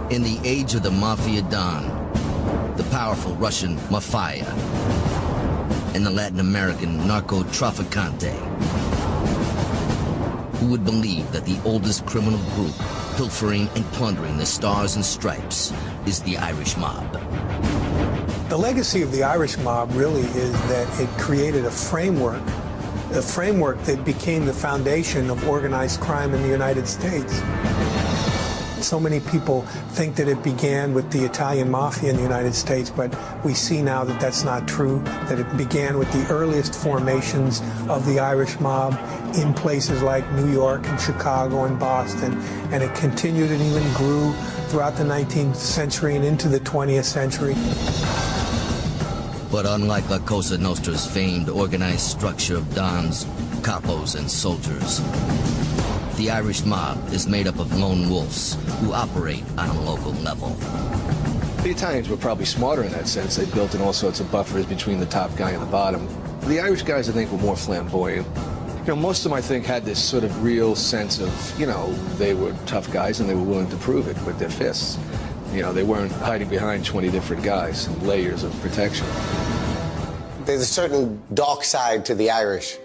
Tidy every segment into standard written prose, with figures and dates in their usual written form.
In the age of the mafia don, the powerful Russian mafia, and the Latin American narco-trafficante, who would believe that the oldest criminal group pilfering and plundering the stars and stripes is the Irish mob? The legacy of the Irish mob really is that it created a framework that became the foundation of organized crime in the United States. So many people think that it began with the Italian mafia in the United States, but we see now that that's not true, that it began with the earliest formations of the Irish mob in places like New York and Chicago and Boston, and it continued and even grew throughout the 19th century and into the 20th century. But unlike La Cosa Nostra's famed organized structure of dons, capos, and soldiers, the Irish mob is made up of lone wolves who operate on a local level. The Italians were probably smarter in that sense. They built in all sorts of buffers between the top guy and the bottom. The Irish guys, I think, were more flamboyant. You know, most of them, I think, had this sort of real sense of, you know, they were tough guys and they were willing to prove it with their fists. You know, they weren't hiding behind 20 different guys and layers of protection. There's a certain dark side to the Irish.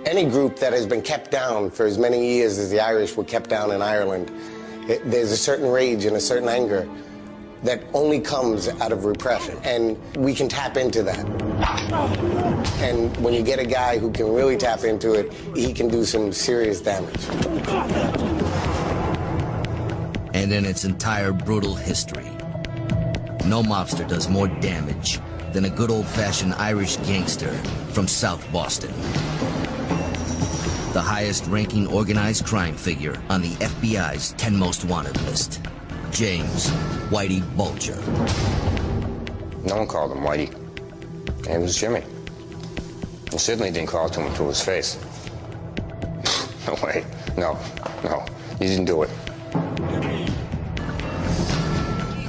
Any group that has been kept down for as many years as the Irish were kept down in Ireland, there's a certain rage and a certain anger that only comes out of repression, and we can tap into that. And when you get a guy who can really tap into it, he can do some serious damage. And in its entire brutal history, no mobster does more damage than a good old-fashioned Irish gangster from South Boston. The highest-ranking organized crime figure on the FBI's 10 Most Wanted list, James Whitey Bulger. No one called him Whitey. It was Jimmy. And Sidney didn't call it to him to his face. No way. No, you didn't do it.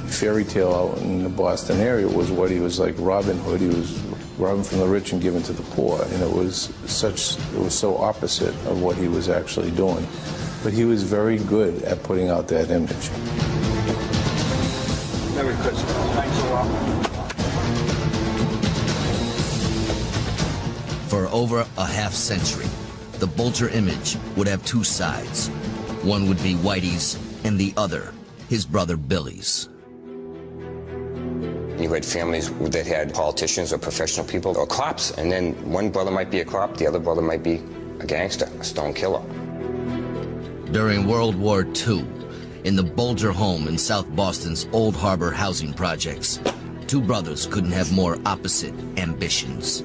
Fairy tale out in the Boston area was Whitey was like Robin Hood. He was robbing from the rich and giving to the poor, and it was so opposite of what he was actually doing. But he was very good at putting out that image. Merry Christmas. Thanks a lot. For over a half-century, the Bulger image would have two sides. One would be Whitey's, and the other, his brother Billy's. You had families that had politicians or professional people or cops, and then one brother might be a cop, the other brother might be a gangster, a stone killer. During World War II, in the Bulger home in South Boston's Old Harbor housing projects, two brothers couldn't have more opposite ambitions.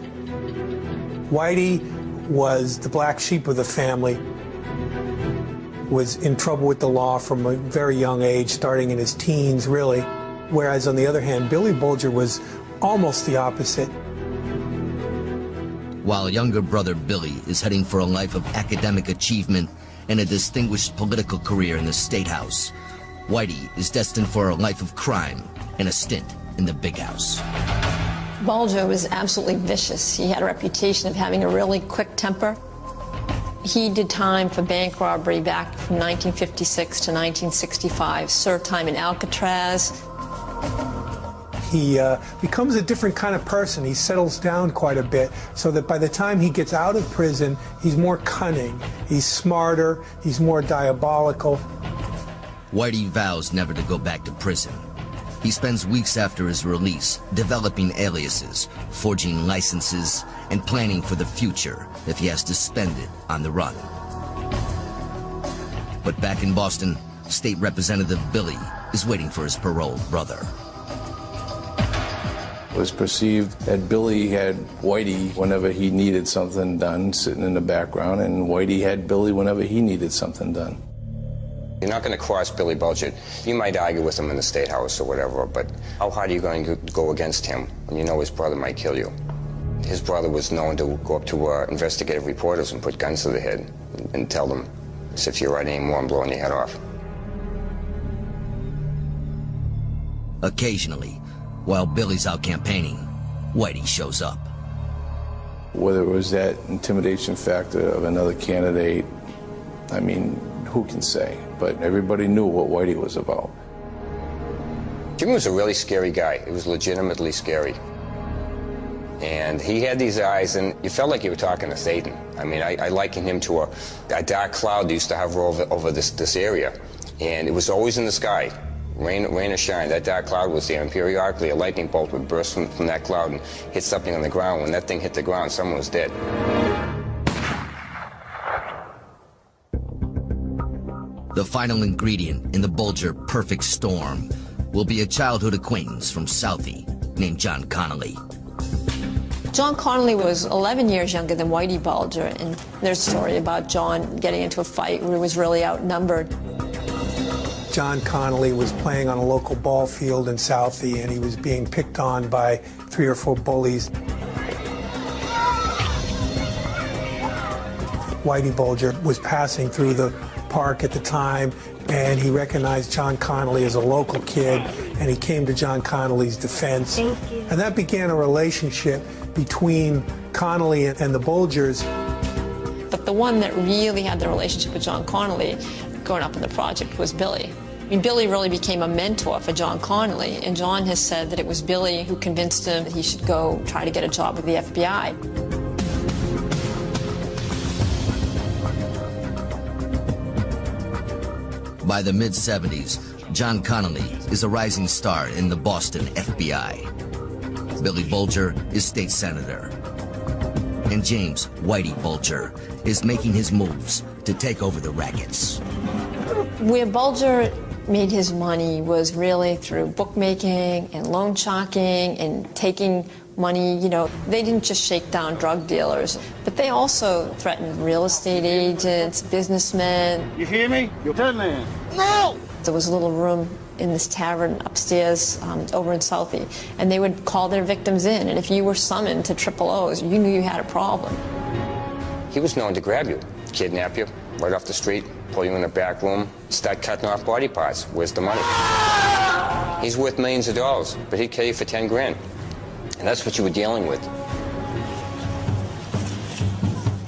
Whitey was the black sheep of the family, was in trouble with the law from a very young age, starting in his teens, really. Whereas, on the other hand, Billy Bulger was almost the opposite. While younger brother Billy is heading for a life of academic achievement and a distinguished political career in the State House, Whitey is destined for a life of crime and a stint in the big house. Bulger was absolutely vicious. He had a reputation of having a really quick temper. He did time for bank robbery back from 1956 to 1965, served time in Alcatraz. He becomes a different kind of person. He settles down quite a bit, so that by the time he gets out of prison, he's more cunning, he's smarter, he's more diabolical. Whitey vows never to go back to prison. He spends weeks after his release developing aliases, forging licenses, and planning for the future if he has to spend it on the run. But back in Boston, State Representative Billy is waiting for his paroled brother. It was perceived that Billy had Whitey whenever he needed something done, sitting in the background, and Whitey had Billy whenever he needed something done. You're not going to cross Billy Bulger. You might argue with him in the State House or whatever, but how hard are you going to go against him when you know his brother might kill you? His brother was known to go up to investigative reporters and put guns to their head and tell them, as if you're right anymore, I'm blowing your head off. Occasionally, while Billy's out campaigning, Whitey shows up. Whether it was that intimidation factor of another candidate, I mean, who can say? But everybody knew what Whitey was about. Jimmy was a really scary guy. He was legitimately scary. And he had these eyes, and you felt like you were talking to Satan. I mean, I liken him to a dark cloud that used to hover over this area. And it was always in the sky, rain or shine. That dark cloud was there, and periodically a lightning bolt would burst from that cloud and hit something on the ground. When that thing hit the ground, someone was dead. The final ingredient in the Bulger perfect storm will be a childhood acquaintance from Southie named John Connolly. John Connolly was 11 years younger than Whitey Bulger, and there's a story about John getting into a fight where he was really outnumbered. John Connolly was playing on a local ball field in Southie, and he was being picked on by 3 or 4 bullies. Whitey Bulger was passing through the park at the time, and he recognized John Connolly as a local kid, and he came to John Connolly's defense. And that began a relationship between Connolly and the Bulgers. But the one that really had the relationship with John Connolly growing up in the project was Billy. I mean, Billy really became a mentor for John Connolly, and John has said that it was Billy who convinced him that he should go try to get a job with the FBI. By the mid-70s, John Connolly is a rising star in the Boston FBI. Billy Bulger is state senator. And James Whitey Bulger is making his moves to take over the rackets. Where Bulger made his money was really through bookmaking and loan sharking and taking money. You know, they didn't just shake down drug dealers, but they also threatened real estate agents, businessmen. You hear me? You're dead man. No! There was a little room in this tavern upstairs over in Southie, and they would call their victims in, and if you were summoned to triple O's, you knew you had a problem. He was known to grab you, kidnap you right off the street, pull you in the back room, start cutting off body parts. Where's the money? He's worth millions of dollars, but he'd kill you for 10 grand. And that's what you were dealing with.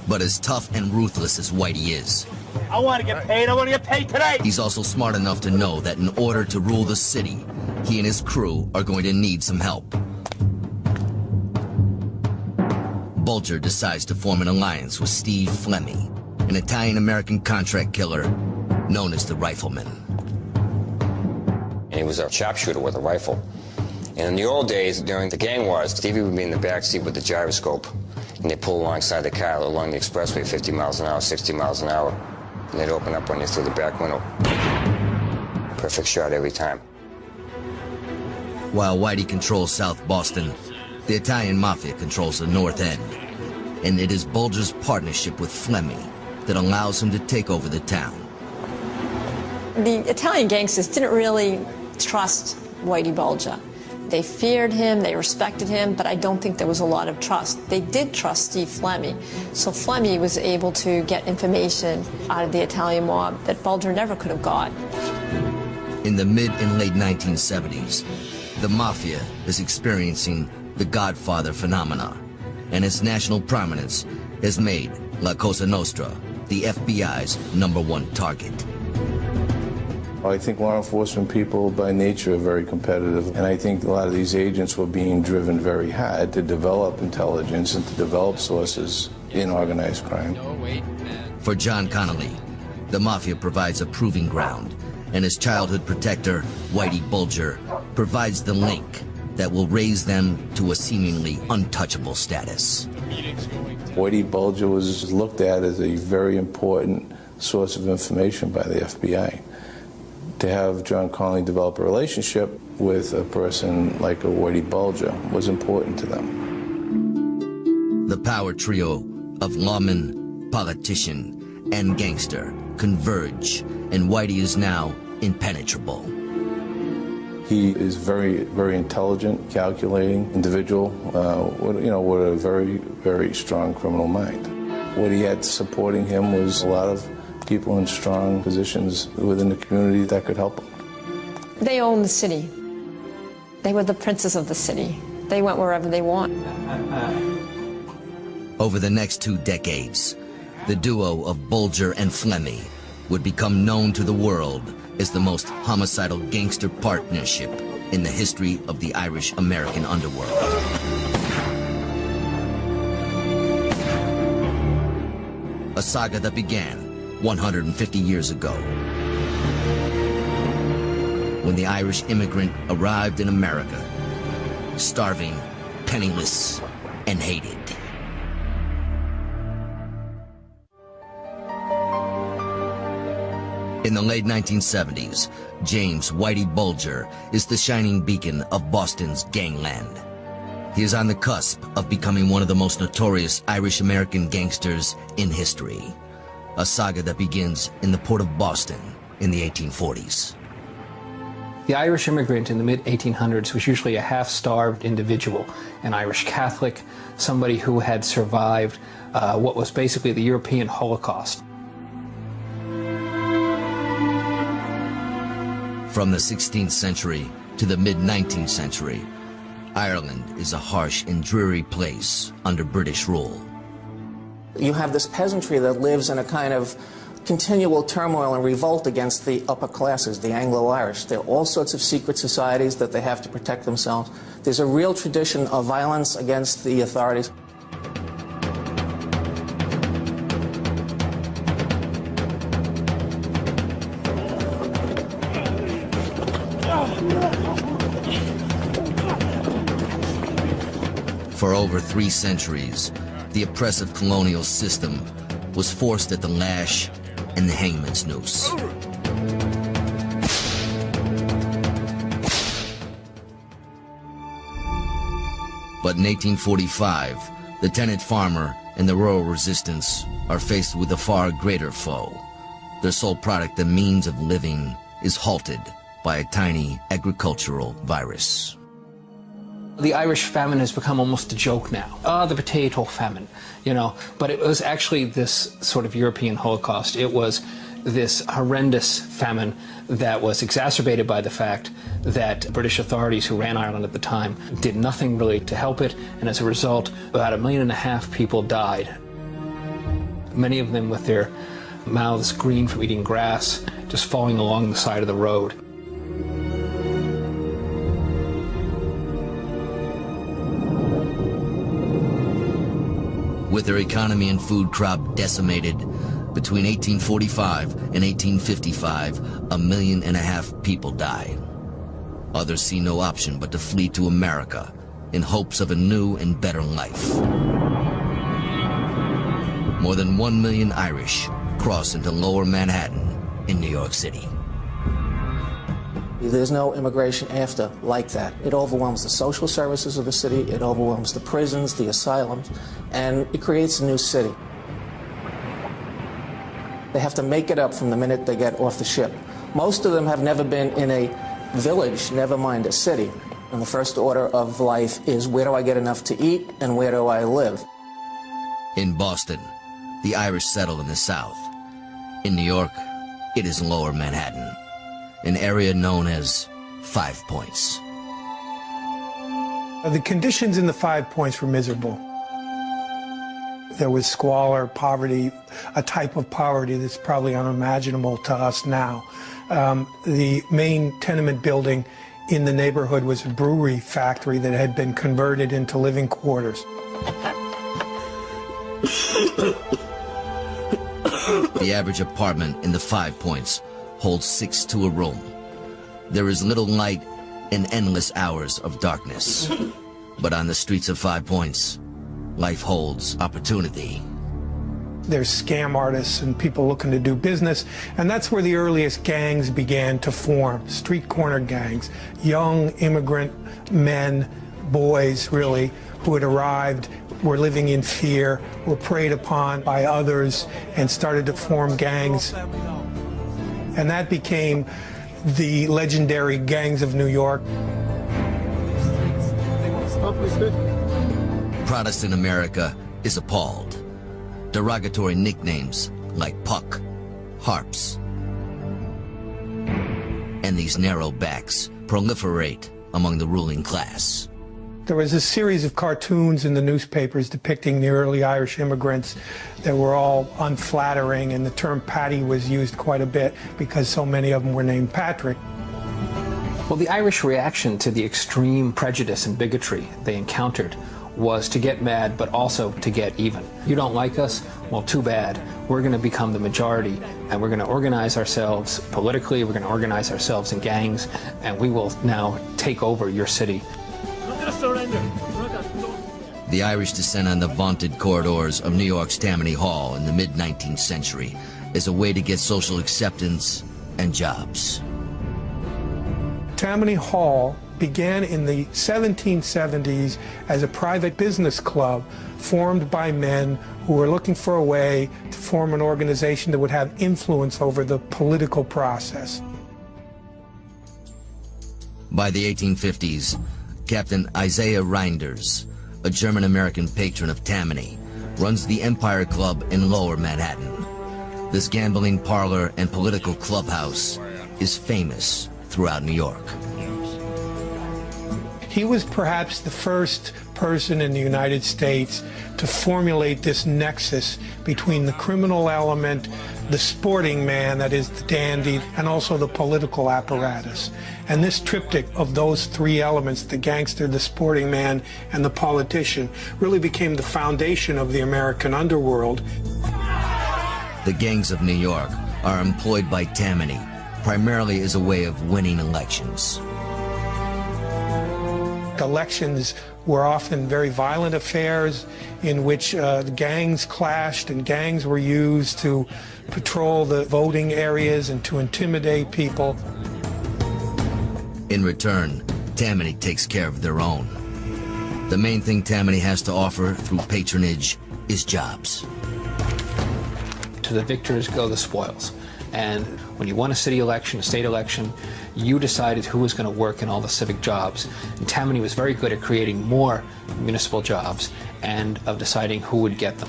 But as tough and ruthless as Whitey is, I want to get paid. I want to get paid today. he's also smart enough to know that in order to rule the city, he and his crew are going to need some help. Bulger decides to form an alliance with Steve Flemmi, an Italian-American contract killer known as the Rifleman. And he was a sharpshooter with a rifle. And in the old days, during the gang wars, Stevie would be in the backseat with the gyroscope, and they'd pull alongside the car along the expressway 50 miles an hour, 60 miles an hour, and they'd open up on you through the back window. Perfect shot every time. While Whitey controls South Boston, the Italian mafia controls the North End, and it is Bulger's partnership with Flemmi that allows him to take over the town. The Italian gangsters didn't really trust Whitey Bulger. They feared him, they respected him, but I don't think there was a lot of trust. They did trust Steve Flemmi, so Flemmi was able to get information out of the Italian mob that Bulger never could have got. In the mid and late 1970s, the mafia is experiencing the Godfather phenomena, and its national prominence has made La Cosa Nostra the FBI's #1 target. I think law enforcement people by nature are very competitive, and I think a lot of these agents were being driven very hard to develop intelligence and to develop sources in organized crime. For John Connolly, the mafia provides a proving ground, and his childhood protector, Whitey Bulger, provides the link that will raise them to a seemingly untouchable status. Whitey Bulger was looked at as a very important source of information by the FBI. To have John Connolly develop a relationship with a person like a Whitey Bulger was important to them. The power trio of lawman, politician, and gangster converge, and Whitey is now impenetrable. He is very, very intelligent, calculating individual, with a very, very strong criminal mind. What he had supporting him was a lot of people in strong positions within the community that could help him. They owned the city. They were the princes of the city. They went wherever they want. Over the next 2 decades, the duo of Bulger and Flemmi would become known to the world as the most homicidal gangster partnership in the history of the Irish-American underworld. A saga that began 150 years ago, when the Irish immigrant arrived in America, starving, penniless, and hated. In the late 1970s, James Whitey Bulger is the shining beacon of Boston's gangland. He is on the cusp of becoming one of the most notorious Irish-American gangsters in history. A saga that begins in the port of Boston in the 1840s. The Irish immigrant in the mid-1800s was usually a half-starved individual, an Irish Catholic, somebody who had survived what was basically the European Holocaust. From the 16th century to the mid-19th century, Ireland is a harsh and dreary place under British rule. You have this peasantry that lives in a kind of continual turmoil and revolt against the upper classes, the Anglo-Irish. There are all sorts of secret societies that they have to protect themselves. There's a real tradition of violence against the authorities. For over 3 centuries, the oppressive colonial system was forced at the lash and the hangman's noose. But in 1845, the tenant farmer and the rural resistance are faced with a far greater foe. Their sole product and means of living is halted by a tiny agricultural virus. The Irish famine has become almost a joke now. The potato famine, you know. But it was actually this sort of European Holocaust. It was this horrendous famine that was exacerbated by the fact that British authorities who ran Ireland at the time did nothing really to help it, and as a result, about 1.5 million people died. Many of them with their mouths green from eating grass, just falling along the side of the road. With their economy and food crop decimated, between 1845 and 1855, 1.5 million people died. Others see no option but to flee to America in hopes of a new and better life. More than 1 million Irish cross into Lower Manhattan in New York City. There's no immigration after like that. It overwhelms the social services of the city, it overwhelms the prisons, the asylums, and it creates a new city. They have to make it up from the minute they get off the ship. Most of them have never been in a village, never mind a city. And the first order of life is, where do I get enough to eat and where do I live? In Boston, the Irish settle in the South. In New York, it is Lower Manhattan, an area known as 5 Points. The conditions in the 5 Points were miserable. There was squalor, poverty, a type of poverty that's probably unimaginable to us now. The main tenement building in the neighborhood was a brewery factory that had been converted into living quarters. The average apartment in the 5 Points holds 6 to a room. There is little light and endless hours of darkness. But on the streets of 5 Points, life holds opportunity. There's scam artists and people looking to do business, and that's where the earliest gangs began to form, street corner gangs. Young immigrant men, boys really, who had arrived, were living in fear, were preyed upon by others, and started to form gangs. And that became the legendary gangs of New York. Protestant America is appalled. Derogatory nicknames like Puck, Harps, and these narrow backs proliferate among the ruling class. There was a series of cartoons in the newspapers depicting the early Irish immigrants that were all unflattering, and the term Paddy was used quite a bit because so many of them were named Patrick. Well, the Irish reaction to the extreme prejudice and bigotry they encountered was to get mad, but also to get even. You don't like us? Well, too bad. We're going to become the majority, and we're going to organize ourselves politically, we're going to organize ourselves in gangs, and we will now take over your city. The Irish descent on the vaunted corridors of New York's Tammany Hall in the mid-19th century as a way to get social acceptance and jobs. Tammany Hall began in the 1770s as a private business club formed by men who were looking for a way to form an organization that would have influence over the political process. By the 1850s, Captain Isaiah Reinders, a German-American patron of Tammany, runs the Empire Club in Lower Manhattan. This gambling parlor and political clubhouse is famous throughout New York. He was perhaps the first person in the United States to formulate this nexus between the criminal element, the sporting man, that is the dandy, and also the political apparatus. And this triptych of those three elements, the gangster, the sporting man, and the politician, really became the foundation of the American underworld. The gangs of New York are employed by Tammany primarily as a way of winning elections. Elections were often very violent affairs in which gangs clashed and gangs were used to patrol the voting areas and to intimidate people. In return, Tammany takes care of their own. The main thing Tammany has to offer through patronage is jobs. To the victors go the spoils. And when you won a city election, a state election, you decided who was going to work in all the civic jobs. And Tammany was very good at creating more municipal jobs and of deciding who would get them.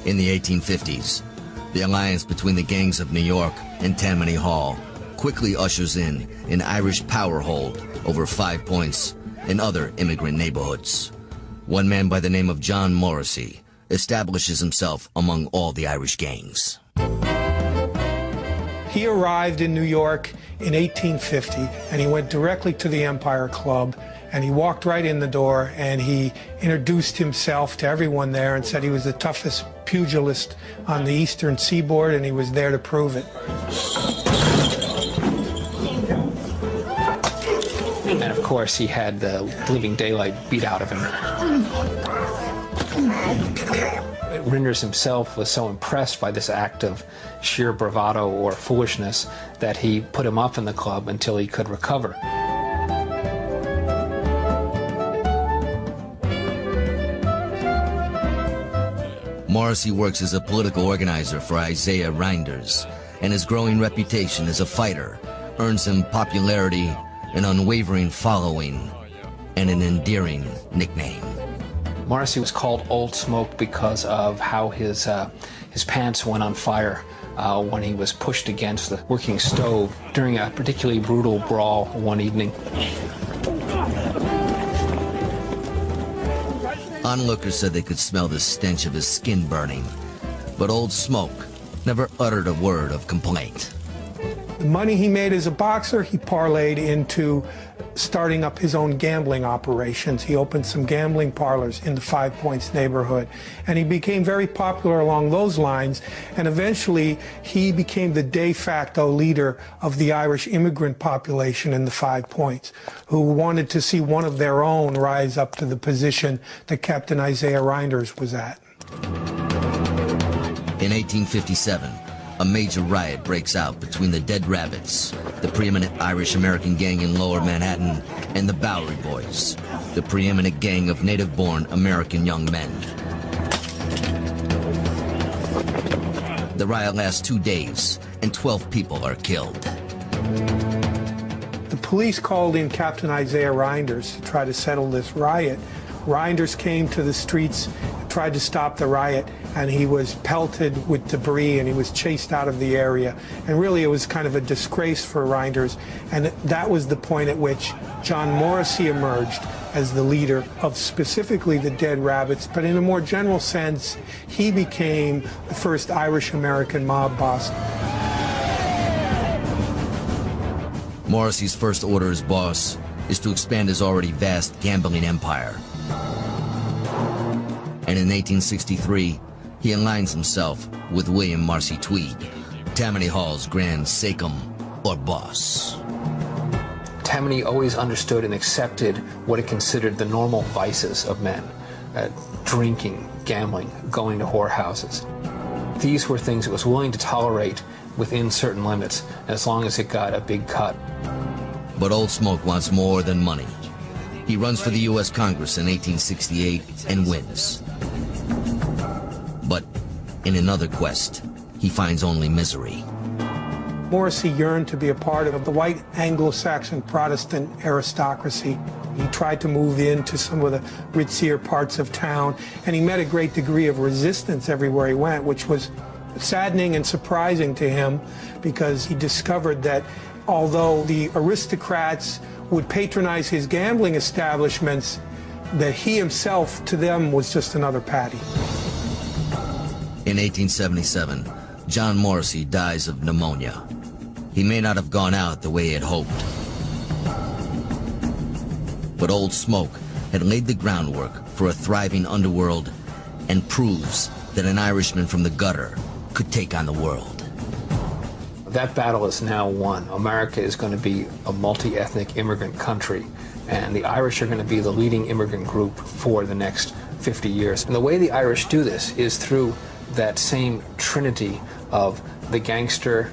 In the 1850s, the alliance between the gangs of New York and Tammany Hall quickly ushers in an Irish power hold over 5 Points and other immigrant neighborhoods. One man by the name of John Morrissey establishes himself among all the Irish gangs. He arrived in New York in 1850, and he went directly to the Empire Club, and he walked right in the door, and he introduced himself to everyone there and said he was the toughest pugilist on the eastern seaboard, and he was there to prove it. And of course, he had the living daylight beat out of him. Reinders himself was so impressed by this act of sheer bravado or foolishness that he put him up in the club until he could recover. Morrissey works as a political organizer for Isaiah Reinders, and his growing reputation as a fighter earns him popularity, an unwavering following, and an endearing nickname. Morrissey was called Old Smoke because of how his pants went on fire when he was pushed against the working stove during a particularly brutal brawl one evening. Onlookers said they could smell the stench of his skin burning, but Old Smoke never uttered a word of complaint. The money he made as a boxer, he parlayed into starting up his own gambling operations. He opened some gambling parlors in the 5 Points neighborhood, and he became very popular along those lines, and eventually he became the de facto leader of the Irish immigrant population in the 5 Points, who wanted to see one of their own rise up to the position that Captain Isaiah Reinders was at. In 1857, a major riot breaks out between the Dead Rabbits, the preeminent Irish-American gang in Lower Manhattan, and the Bowery Boys, the preeminent gang of native-born American young men. The riot lasts 2 days, and 12 people are killed. The police called in Captain Isaiah Reinders to try to settle this riot. Reinders came to the streets, tried to stop the riot, and he was pelted with debris and he was chased out of the area. And really it was kind of a disgrace for Reinders, and that was the point at which John Morrissey emerged as the leader of specifically the Dead Rabbits, but in a more general sense, he became the first Irish-American mob boss. Morrissey's first order as boss is to expand his already vast gambling empire. And in 1863, he aligns himself with William Marcy Tweed, Tammany Hall's grand sachem or boss. Tammany always understood and accepted what it considered the normal vices of men. Drinking, gambling, going to whorehouses. These were things it was willing to tolerate within certain limits, as long as it got a big cut. But Old Smoke wants more than money. He runs for the U.S. Congress in 1868 and wins. But in another quest, he finds only misery. Morrissey yearned to be a part of the white Anglo-Saxon Protestant aristocracy. He tried to move into some of the ritzier parts of town, and he met a great degree of resistance everywhere he went, which was saddening and surprising to him, because he discovered that although the aristocrats would patronize his gambling establishments, that he himself to them was just another Paddy. In 1877, John Morrissey dies of pneumonia. He may not have gone out the way he had hoped. But Old Smoke had laid the groundwork for a thriving underworld and proves that an Irishman from the gutter could take on the world. That battle is now won. America is going to be a multi-ethnic immigrant country, and the Irish are going to be the leading immigrant group for the next 50 years. And the way the Irish do this is through that same trinity of the gangster,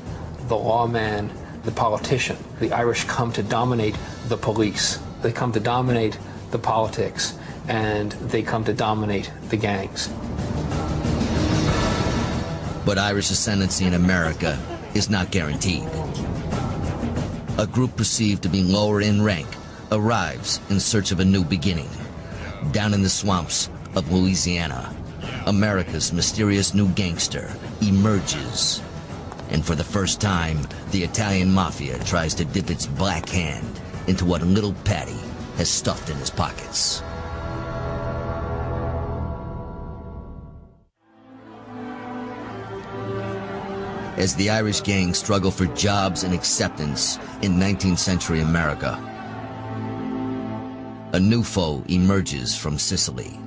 the lawman, the politician. The Irish come to dominate the police. They come to dominate the politics, and they come to dominate the gangs. But Irish ascendancy in America is not guaranteed. A group perceived to be lower in rank arrives in search of a new beginning. Down in the swamps of Louisiana, America's mysterious new gangster emerges. And for the first time, the Italian mafia tries to dip its black hand into what little Paddy has stuffed in his pockets. As the Irish gangs struggle for jobs and acceptance in 19th century America, a new foe emerges from Sicily.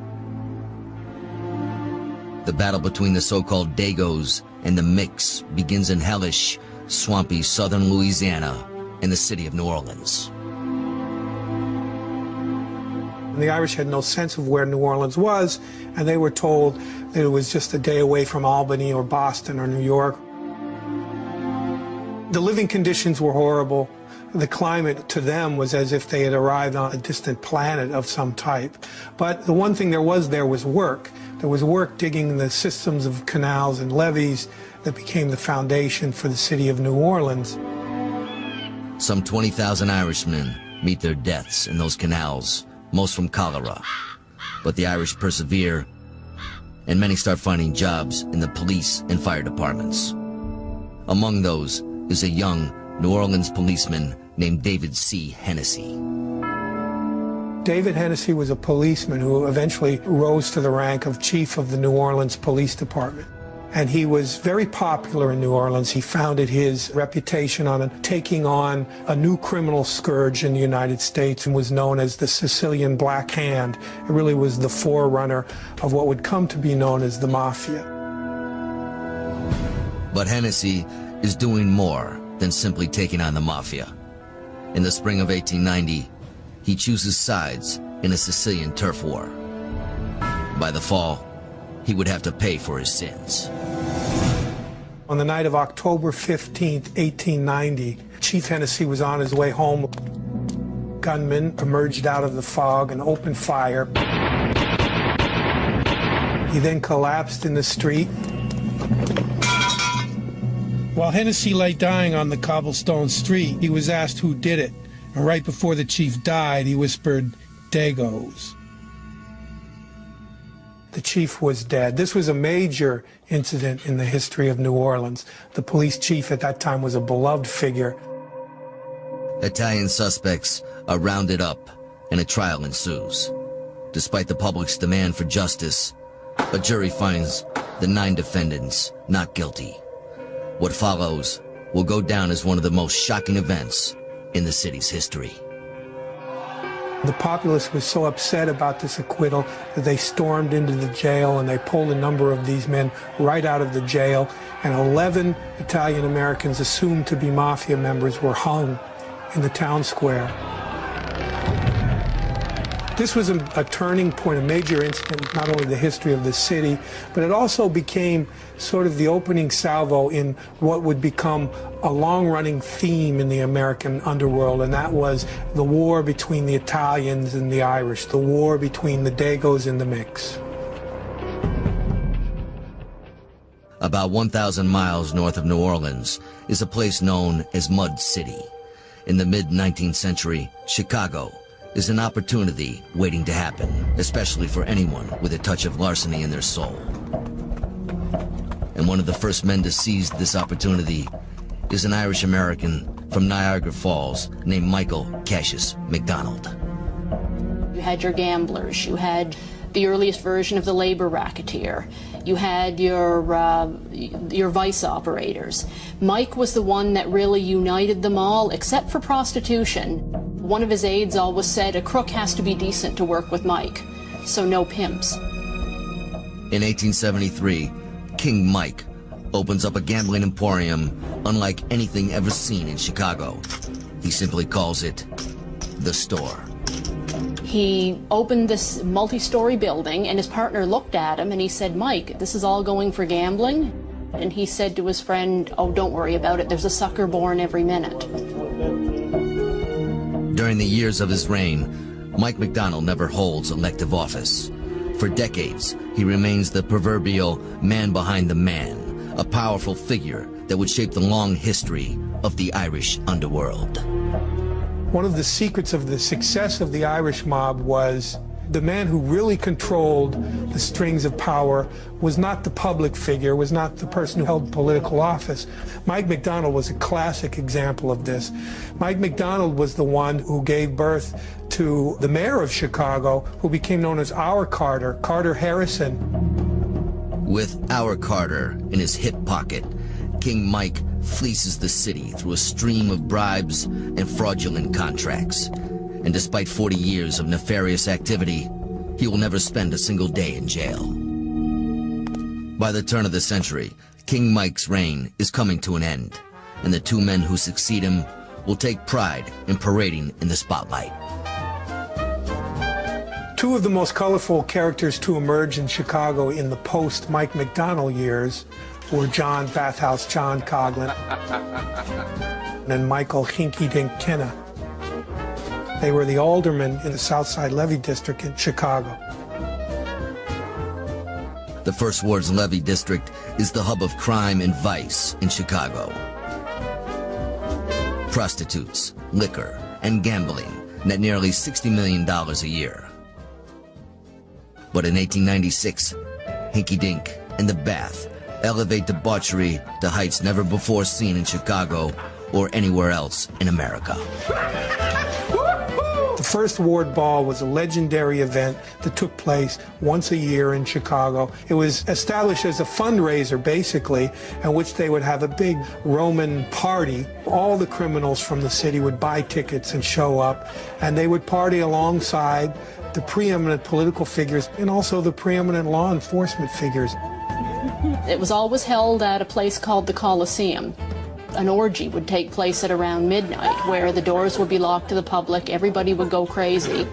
The battle between the so-called Dagos and the Micks begins in hellish, swampy southern Louisiana in the city of New Orleans. The Irish had no sense of where New Orleans was, and they were told that it was just a day away from Albany or Boston or New York. The living conditions were horrible. The climate to them was as if they had arrived on a distant planet of some type. But the one thing there was work. There was work digging the systems of canals and levees that became the foundation for the city of New Orleans. Some 20,000 Irishmen meet their deaths in those canals, most from cholera. But the Irish persevere, and many start finding jobs in the police and fire departments. Among those is a young New Orleans policeman named David C. Hennessy. David Hennessy was a policeman who eventually rose to the rank of chief of the New Orleans Police Department. And he was very popular in New Orleans. He founded his reputation on taking on a new criminal scourge in the United States and was known as the Sicilian Black Hand. It really was the forerunner of what would come to be known as the mafia. But Hennessy is doing more than simply taking on the mafia. In the spring of 1890, he chooses sides in a Sicilian turf war. By the fall, he would have to pay for his sins. On the night of October 15th, 1890, Chief Hennessy was on his way home. Gunmen emerged out of the fog and opened fire. He then collapsed in the street. While Hennessy lay dying on the cobblestone street, he was asked who did it. And right before the chief died, he whispered, "Dagos." The chief was dead. This was a major incident in the history of New Orleans. The police chief at that time was a beloved figure. Italian suspects are rounded up and a trial ensues. Despite the public's demand for justice, a jury finds the 9 defendants not guilty. What follows will go down as one of the most shocking events in the city's history. The populace was so upset about this acquittal that they stormed into the jail and they pulled a number of these men right out of the jail, and 11 Italian Americans assumed to be mafia members were hung in the town square. This was a turning point, a major incident, not only the history of the city, but it also became sort of the opening salvo in what would become a long-running theme in the American underworld, and that was the war between the Italians and the Irish, the war between the Dagos and the Micks. About 1,000 miles north of New Orleans is a place known as Mud City. In the mid-19th century, Chicago is an opportunity waiting to happen, especially for anyone with a touch of larceny in their soul. And one of the first men to seize this opportunity is an Irish-American from Niagara Falls named Michael Cassius McDonald. You had your gamblers, you had the earliest version of the labor racketeer, you had your vice operators. Mike was the one that really united them all, except for prostitution. One of his aides always said, a crook has to be decent to work with Mike, so no pimps. In 1873, King Mike opens up a gambling emporium unlike anything ever seen in Chicago. He simply calls it the store. He opened this multi-story building, and his partner looked at him and he said, Mike, this is all going for gambling? And he said to his friend, oh, don't worry about it, there's a sucker born every minute. During the years of his reign, Mike McDonald never holds elective office. For decades, he remains the proverbial man behind the man, a powerful figure that would shape the long history of the Irish underworld. One of the secrets of the success of the Irish mob was the man who really controlled the strings of power was not the public figure, was not the person who held political office. Mike McDonald was a classic example of this. Mike McDonald was the one who gave birth to the mayor of Chicago, who became known as Our Carter, Carter Harrison. With Our Carter in his hip pocket, King Mike fleeces the city through a stream of bribes and fraudulent contracts. And despite 40 years of nefarious activity, he will never spend a single day in jail. By the turn of the century, King Mike's reign is coming to an end, and the two men who succeed him will take pride in parading in the spotlight. Two of the most colorful characters to emerge in Chicago in the post-Mike McDonald years were John Bathhouse John Coughlin and Michael Hinky Dink Kenna. They were the aldermen in the South Side Levee District in Chicago. The First Ward's Levee District is the hub of crime and vice in Chicago. Prostitutes, liquor, and gambling net nearly $60 million a year. But in 1896, Hinky Dink and the Bath elevate debauchery to heights never before seen in Chicago or anywhere else in America. The First Ward Ball was a legendary event that took place once a year in Chicago. It was established as a fundraiser, basically, in which they would have a big Roman party. All the criminals from the city would buy tickets and show up, and they would party alongside the preeminent political figures and also the preeminent law enforcement figures. It was always held at a place called the Coliseum. An orgy would take place at around midnight, where the doors would be locked to the public, everybody would go crazy.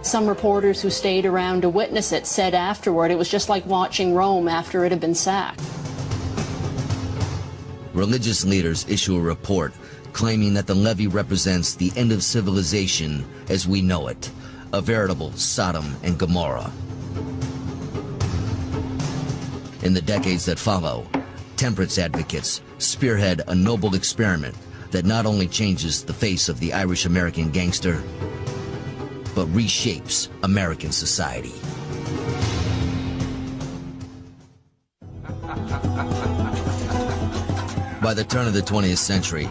Some reporters who stayed around to witness it said afterward it was just like watching Rome after it had been sacked. Religious leaders issue a report claiming that the levee represents the end of civilization as we know it, a veritable Sodom and Gomorrah. In the decades that follow, temperance advocates spearhead a noble experiment that not only changes the face of the Irish-American gangster, but reshapes American society. By the turn of the 20th century,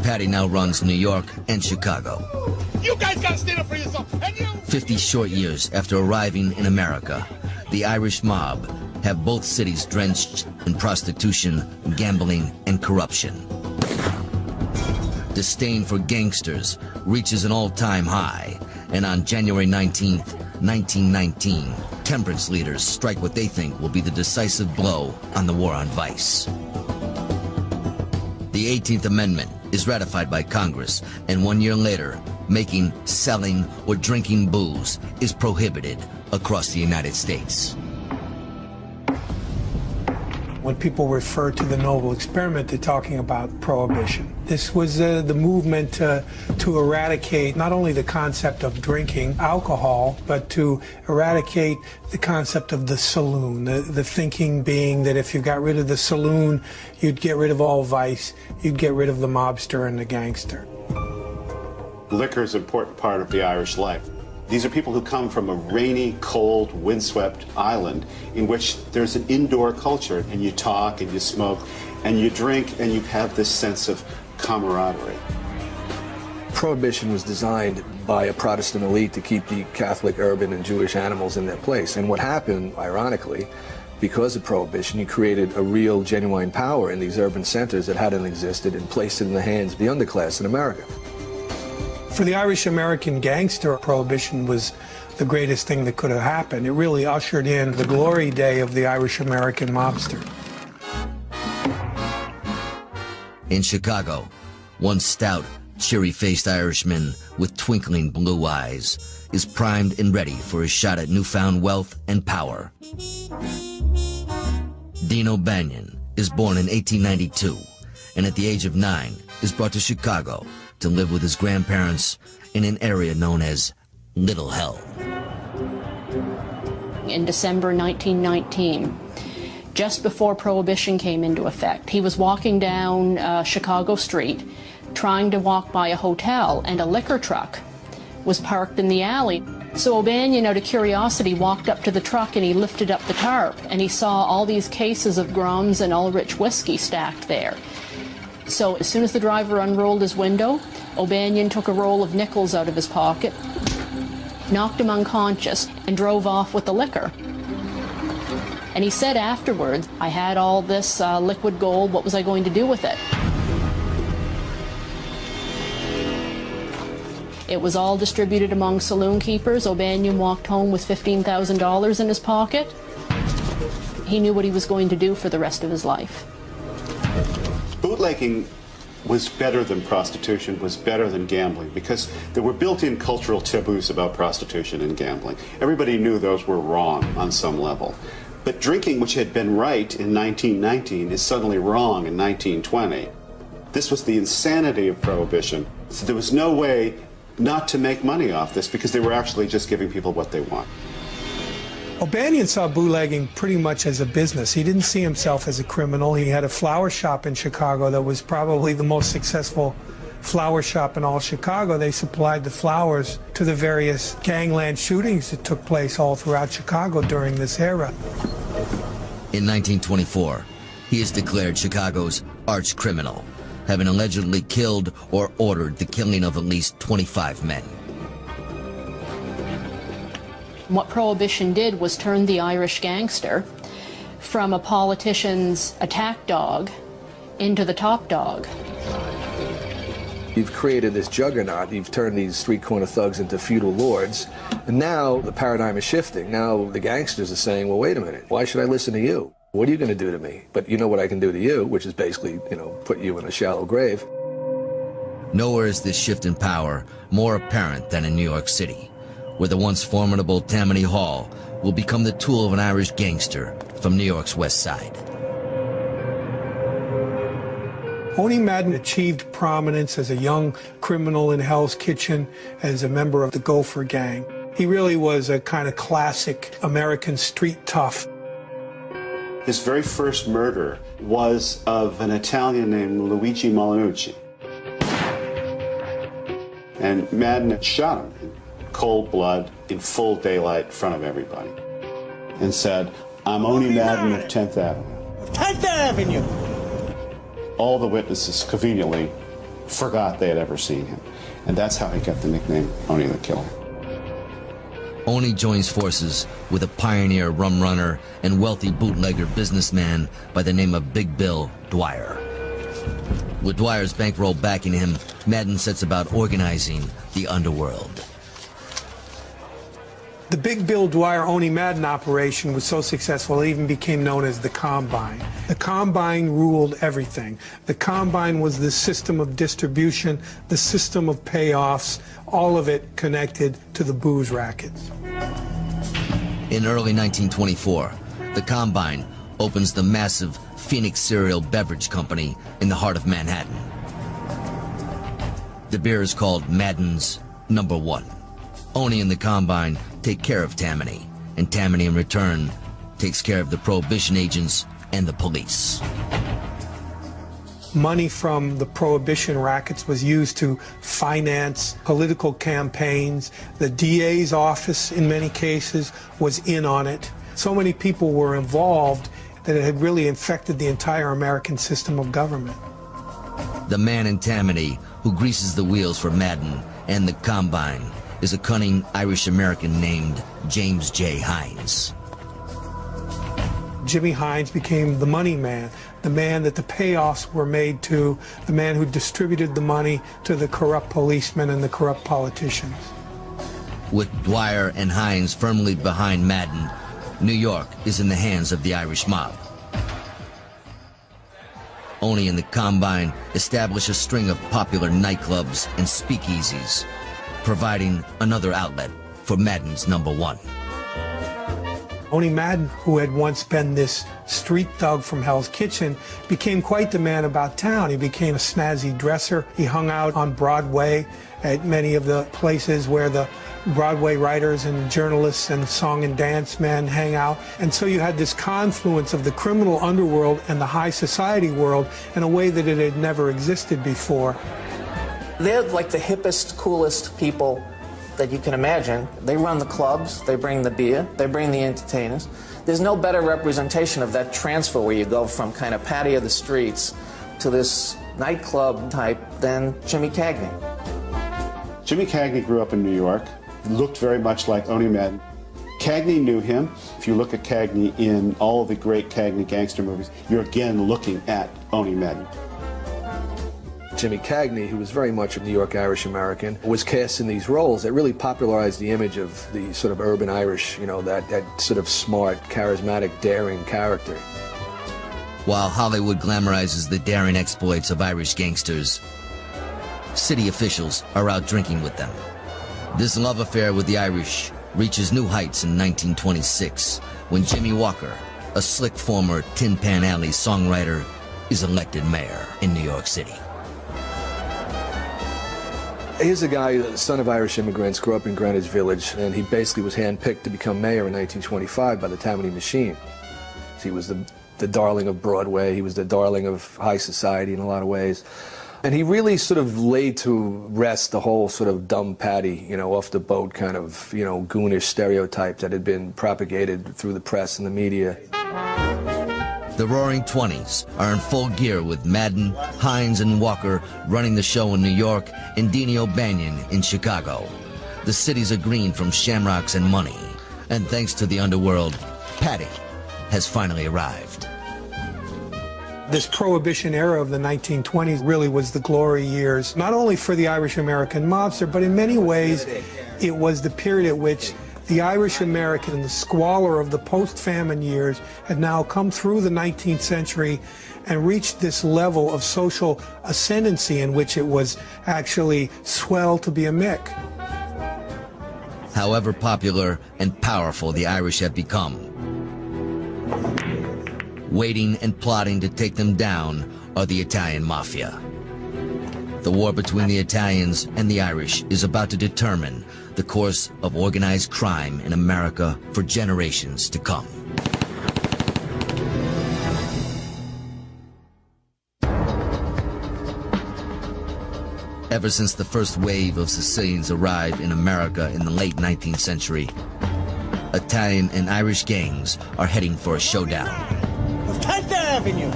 Patty now runs New York and Chicago. You guys gotta stand up for yourself, and you! 50 short years after arriving in America, the Irish mob have both cities drenched in prostitution, gambling, and corruption. disdain for gangsters reaches an all-time high, and on January 19th, 1919, temperance leaders strike what they think will be the decisive blow on the war on vice. The 18th Amendment is ratified by Congress, and 1 year later, making, selling, or drinking booze is prohibited across the United States. When people refer to the noble experiment, they're talking about prohibition. This was the movement to eradicate not only the concept of drinking alcohol, but to eradicate the concept of the saloon. The thinking being that if you got rid of the saloon, you'd get rid of all vice, you'd get rid of the mobster and the gangster. Liquor is an important part of the Irish life. These are people who come from a rainy, cold, windswept island in which there's an indoor culture, and you talk and you smoke and you drink and you have this sense of camaraderie. Prohibition was designed by a Protestant elite to keep the Catholic, urban, and Jewish animals in their place. And what happened, ironically, because of Prohibition, you created a real, genuine power in these urban centers that hadn't existed and placed it in the hands of the underclass in America. For the Irish-American gangster, Prohibition was the greatest thing that could have happened. It really ushered in the glory day of the Irish-American mobster. In Chicago, one stout, cheery-faced Irishman with twinkling blue eyes is primed and ready for his shot at newfound wealth and power. Dean O'Banion is born in 1892, and at the age of 9 is brought to Chicago to live with his grandparents in an area known as Little Hell. In December 1919, just before Prohibition came into effect, he was walking down Chicago Street, trying to walk by a hotel, and a liquor truck was parked in the alley. So O'Banion, out of curiosity, walked up to the truck and he lifted up the tarp, and he saw all these cases of Grum's and Ulrich whiskey stacked there. So as soon as the driver unrolled his window, O'Banion took a roll of nickels out of his pocket, knocked him unconscious, and drove off with the liquor. And he said afterwards, I had all this liquid gold, what was I going to do with it? It was all distributed among saloon keepers. O'Banion walked home with $15,000 in his pocket. He knew what he was going to do for the rest of his life. Bootlegging was better than prostitution, was better than gambling, because there were built-in cultural taboos about prostitution and gambling. Everybody knew those were wrong on some level. But drinking, which had been right in 1919, is suddenly wrong in 1920. This was the insanity of Prohibition. So there was no way not to make money off this, because they were actually just giving people what they want. O'Banion saw bootlegging pretty much as a business. He didn't see himself as a criminal. He had a flower shop in Chicago that was probably the most successful flower shop in all Chicago. They supplied the flowers to the various gangland shootings that took place all throughout Chicago during this era. In 1924, he is declared Chicago's arch criminal, having allegedly killed or ordered the killing of at least 25 men. What Prohibition did was turn the Irish gangster from a politician's attack dog into the top dog. You've created this juggernaut. You've turned these street-corner thugs into feudal lords. And now the paradigm is shifting. Now the gangsters are saying, well, wait a minute, why should I listen to you? What are you going to do to me? But you know what I can do to you, which is basically, put you in a shallow grave. Nowhere is this shift in power more apparent than in New York City, where the once formidable Tammany Hall will become the tool of an Irish gangster from New York's West Side. Oni Madden achieved prominence as a young criminal in Hell's Kitchen, as a member of the Gopher Gang. He really was a kind of classic American street tough. His very first murder was of an Italian named Luigi Molinucci. And Madden shot him in cold blood, in full daylight, in front of everybody, and said, I'm Oni Madden of 10th Avenue. 10th Avenue! All the witnesses conveniently forgot they had ever seen him. And that's how he got the nickname Oni the Killer. Oni joins forces with a pioneer rum runner and wealthy bootlegger businessman by the name of Big Bill Dwyer. With Dwyer's bankroll backing him, Madden sets about organizing the underworld. The Big Bill Dwyer Oni Madden operation was so successful it even became known as the Combine. The Combine ruled everything. The Combine was the system of distribution, the system of payoffs, all of it connected to the booze rackets. In early 1924, the Combine opens the massive Phoenix Cereal Beverage Company in the heart of Manhattan. The beer is called Madden's Number One. Oni and the Combine take care of Tammany, and Tammany in return takes care of the Prohibition agents and the police. Money from the Prohibition rackets was used to finance political campaigns. The DA's office, in many cases, was in on it. So many people were involved that it had really infected the entire American system of government. The man in Tammany who greases the wheels for Madden and the Combine is a cunning Irish-American named James J. Hines. Jimmy Hines became the money man, the man that the payoffs were made to, the man who distributed the money to the corrupt policemen and the corrupt politicians. With Dwyer and Hines firmly behind Madden, New York is in the hands of the Irish mob. Oni and the Combine establish a string of popular nightclubs and speakeasies, providing another outlet for Madden's Number One. Oni Madden, who had once been this street thug from Hell's Kitchen, became quite the man about town. He became a snazzy dresser. He hung out on Broadway at many of the places where the Broadway writers and journalists and song and dance men hang out. And so you had this confluence of the criminal underworld and the high society world in a way that it had never existed before. They're like the hippest, coolest people that you can imagine. They run the clubs, they bring the beer, they bring the entertainers. There's no better representation of that transfer where you go from kind of patio of the streets to this nightclub type than Jimmy Cagney. Jimmy Cagney grew up in New York, looked very much like Oni Madden. Cagney knew him. If you look at Cagney in all of the great Cagney gangster movies, you're again looking at Oni Madden. Jimmy Cagney, who was very much a New York Irish-American, was cast in these roles that really popularized the image of the sort of urban Irish, you know, that sort of smart, charismatic, daring character. While Hollywood glamorizes the daring exploits of Irish gangsters, city officials are out drinking with them. This love affair with the Irish reaches new heights in 1926 when Jimmy Walker, a slick former Tin Pan Alley songwriter, is elected mayor in New York City. Here's a guy, the son of Irish immigrants, grew up in Greenwich Village, and he basically was handpicked to become mayor in 1925 by the Tammany Machine. He was the darling of Broadway. He was the darling of high society in a lot of ways. And he really sort of laid to rest the whole sort of dumb Paddy, you know, off the boat kind of, you know, goonish stereotype that had been propagated through the press and the media. The Roaring Twenties are in full gear with Madden, Hines, and Walker running the show in New York and Deanie O'Banion in Chicago. The cities are green from shamrocks and money. And thanks to the underworld, Paddy has finally arrived. This Prohibition era of the 1920s really was the glory years, not only for the Irish-American mobster, but in many ways it was the period at which the Irish-American and the squalor of the post-famine years had now come through the 19th century and reached this level of social ascendancy in which it was actually swell to be a Mick. However popular and powerful the Irish have become, waiting and plotting to take them down are the Italian mafia. The war between the Italians and the Irish is about to determine the course of organized crime in America for generations to come. Ever since the first wave of Sicilians arrived in America in the late 19th century, Italian and Irish gangs are heading for a showdown. Of 10th Avenue!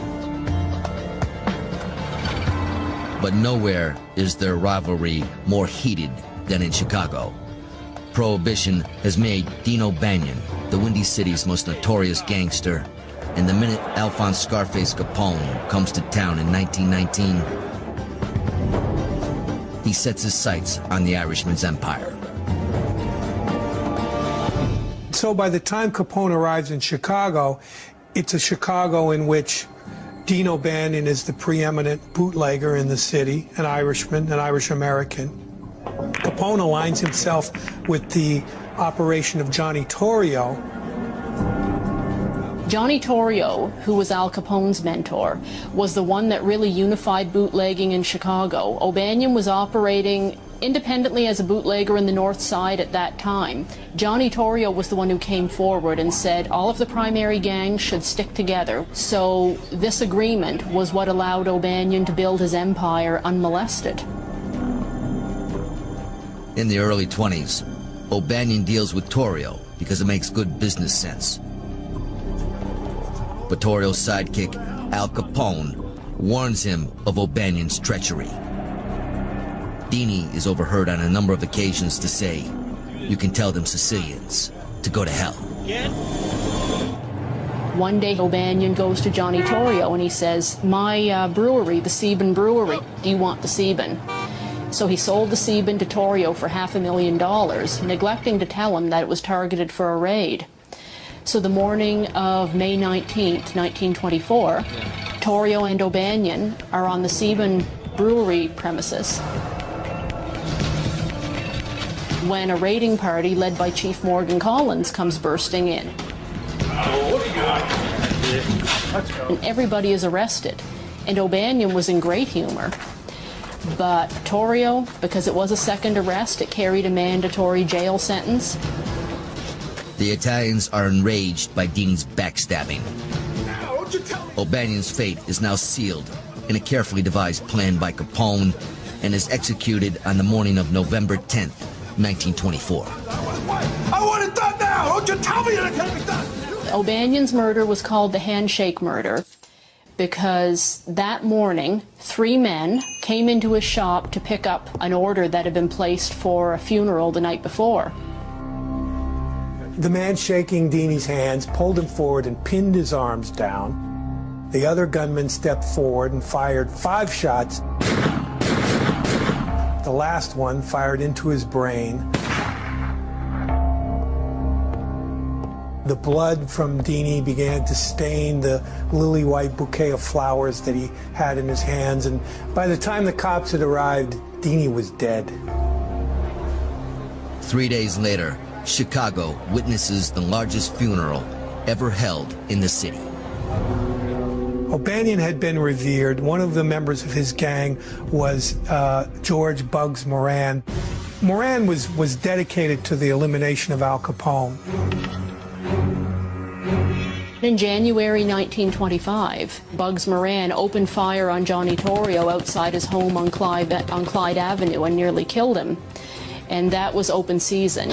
But nowhere is their rivalry more heated than in Chicago. Prohibition has made Deanie O'Banion the Windy City's most notorious gangster, and the minute Alphonse Scarface Capone comes to town in 1919, he sets his sights on the Irishman's empire. So by the time Capone arrives in Chicago, it's a Chicago in which Dean O'Banion is the preeminent bootlegger in the city, an Irishman, an Irish-American. Capone aligns himself with the operation of Johnny Torrio. Johnny Torrio, who was Al Capone's mentor, was the one that really unified bootlegging in Chicago. O'Banion was operating independently as a bootlegger in the North Side at that time. Johnny Torrio was the one who came forward and said all of the primary gangs should stick together. So this agreement was what allowed O'Banion to build his empire unmolested. In the early 20s, O'Banion deals with Torrio because it makes good business sense. But Torrio's sidekick, Al Capone, warns him of O'Banion's treachery. Dini is overheard on a number of occasions to say, "You can tell them Sicilians to go to hell." One day O'Banion goes to Johnny Torrio and he says, "My brewery, the Sebin Brewery, do you want the Sebin?" So he sold the Sebin to Torrio for $500,000, neglecting to tell him that it was targeted for a raid. So the morning of May 19th, 1924, Torrio and O'Banion are on the Sebin Brewery premises when a raiding party led by Chief Morgan Collins comes bursting in. And everybody is arrested, and O'Banion was in great humor. But Torrio, because it was a second arrest, it carried a mandatory jail sentence. The Italians are enraged by Dini's backstabbing. O'Banion's fate is now sealed in a carefully devised plan by Capone and is executed on the morning of November 10th, 1924. I want it done now! Don't you tell me it can't be done! O'Banion's murder was called the handshake murder because that morning 3 men came into his shop to pick up an order that had been placed for a funeral the night before. The man shaking Dini's hands pulled him forward and pinned his arms down. The other gunman stepped forward and fired 5 shots. The last one fired into his brain. The blood from Dini began to stain the lily-white bouquet of flowers that he had in his hands, and by the time the cops had arrived, Dini was dead. 3 days later, Chicago witnesses the largest funeral ever held in the city. O'Banion had been revered. One of the members of his gang was George Bugs Moran. Moran was dedicated to the elimination of Al Capone. In January 1925, Bugs Moran opened fire on Johnny Torrio outside his home on Clyde Avenue and nearly killed him. And that was open season.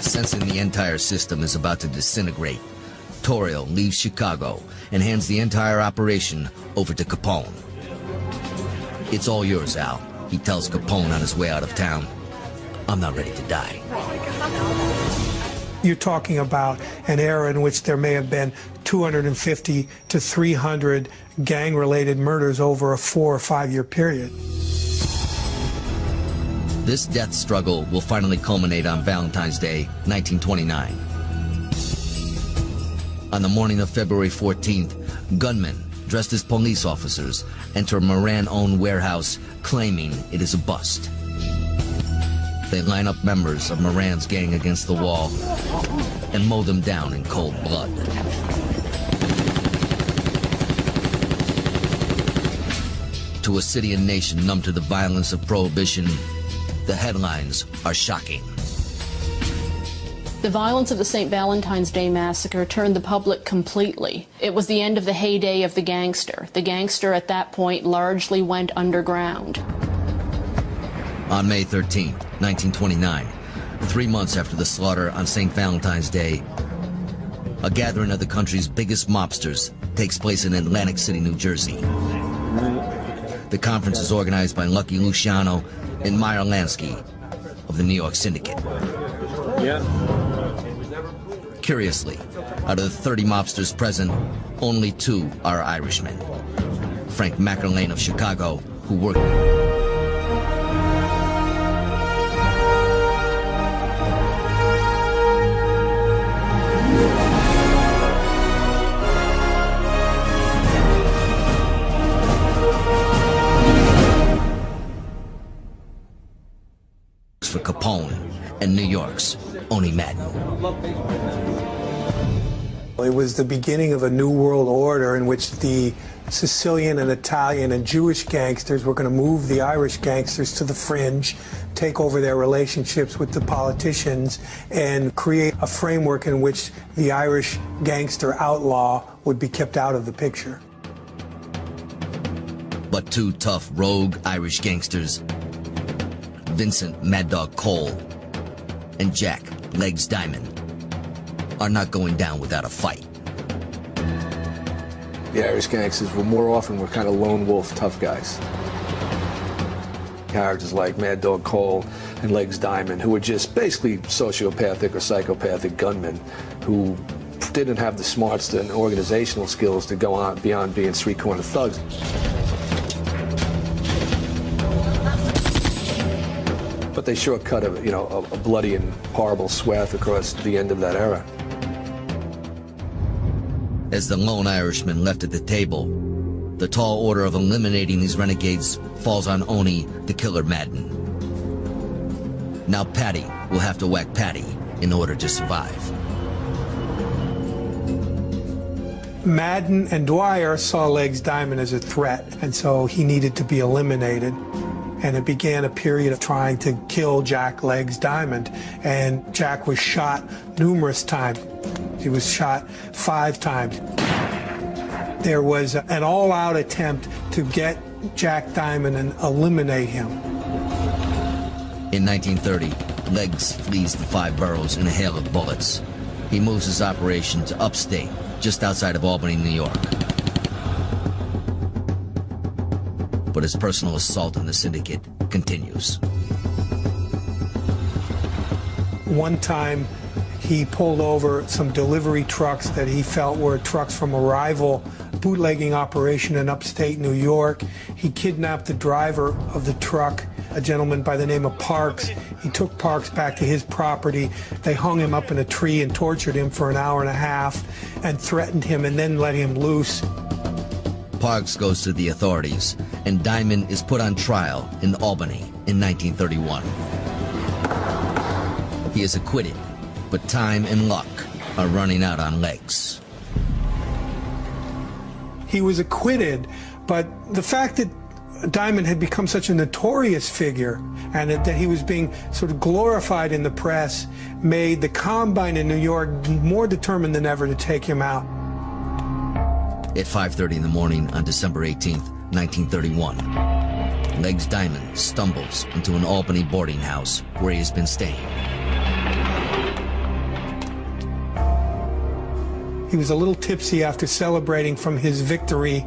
Sensing the entire system is about to disintegrate, Torrio leaves Chicago and hands the entire operation over to Capone. "It's all yours, Al," he tells Capone on his way out of town. "I'm not ready to die." You're talking about an era in which there may have been 250 to 300 gang-related murders over a 4 or 5 year period. This death struggle will finally culminate on Valentine's Day, 1929. On the morning of February 14th, gunmen dressed as police officers enter a Moran-owned warehouse claiming it is a bust. They line up members of Moran's gang against the wall and mow them down in cold blood. To a city and nation numb to the violence of Prohibition, the headlines are shocking. The violence of the St. Valentine's Day Massacre turned the public completely. It was the end of the heyday of the gangster. The gangster at that point largely went underground. On May 13th, 1929, 3 months after the slaughter on St. Valentine's Day, a gathering of the country's biggest mobsters takes place in Atlantic City, New Jersey. The conference is organized by Lucky Luciano and Meyer Lansky of the New York Syndicate. Curiously, out of the 30 mobsters present, only 2 are Irishmen. Frank McElwain of Chicago, who worked for Capone, and New York's Oni Madden. It was the beginning of a new world order in which the Sicilian and Italian and Jewish gangsters were going to move the Irish gangsters to the fringe, take over their relationships with the politicians, and create a framework in which the Irish gangster outlaw would be kept out of the picture. But two tough rogue Irish gangsters, Vincent Mad Dog Cole and Jack Legs Diamond, are not going down without a fight. The Irish gangsters more often kind of lone wolf tough guys. Characters like Mad Dog Cole and Legs Diamond, who were just basically sociopathic or psychopathic gunmen who didn't have the smarts and organizational skills to go on beyond being street-corner thugs. But they sure cut a bloody and horrible swath across the end of that era. As the lone Irishman left at the table, the tall order of eliminating these renegades falls on Oni, the Killer Madden. Now Patty will have to whack Patty in order to survive. Madden and Dwyer saw Legs Diamond as a threat, and so he needed to be eliminated. And it began a period of trying to kill Jack Legs Diamond, and Jack was shot numerous times. He was shot 5 times. There was an all-out attempt to get Jack Diamond and eliminate him. In 1930, Legs flees the 5 boroughs in a hail of bullets. He moves his operation to upstate, just outside of Albany, New York. But his personal assault on the syndicate continues. One time, he pulled over some delivery trucks that he felt were trucks from a rival bootlegging operation in upstate New York. He kidnapped the driver of the truck, a gentleman by the name of Parks. He took Parks back to his property. They hung him up in a tree and tortured him for an hour and a half and threatened him and then let him loose. Parks goes to the authorities, and Diamond is put on trial in Albany in 1931. He is acquitted, but time and luck are running out on Legs. He was acquitted, but the fact that Diamond had become such a notorious figure and that he was being sort of glorified in the press made the Combine in New York more determined than ever to take him out. At 5:30 in the morning on December 18th, 1931, Legs Diamond stumbles into an Albany boarding house where he has been staying. He was a little tipsy after celebrating from his victory.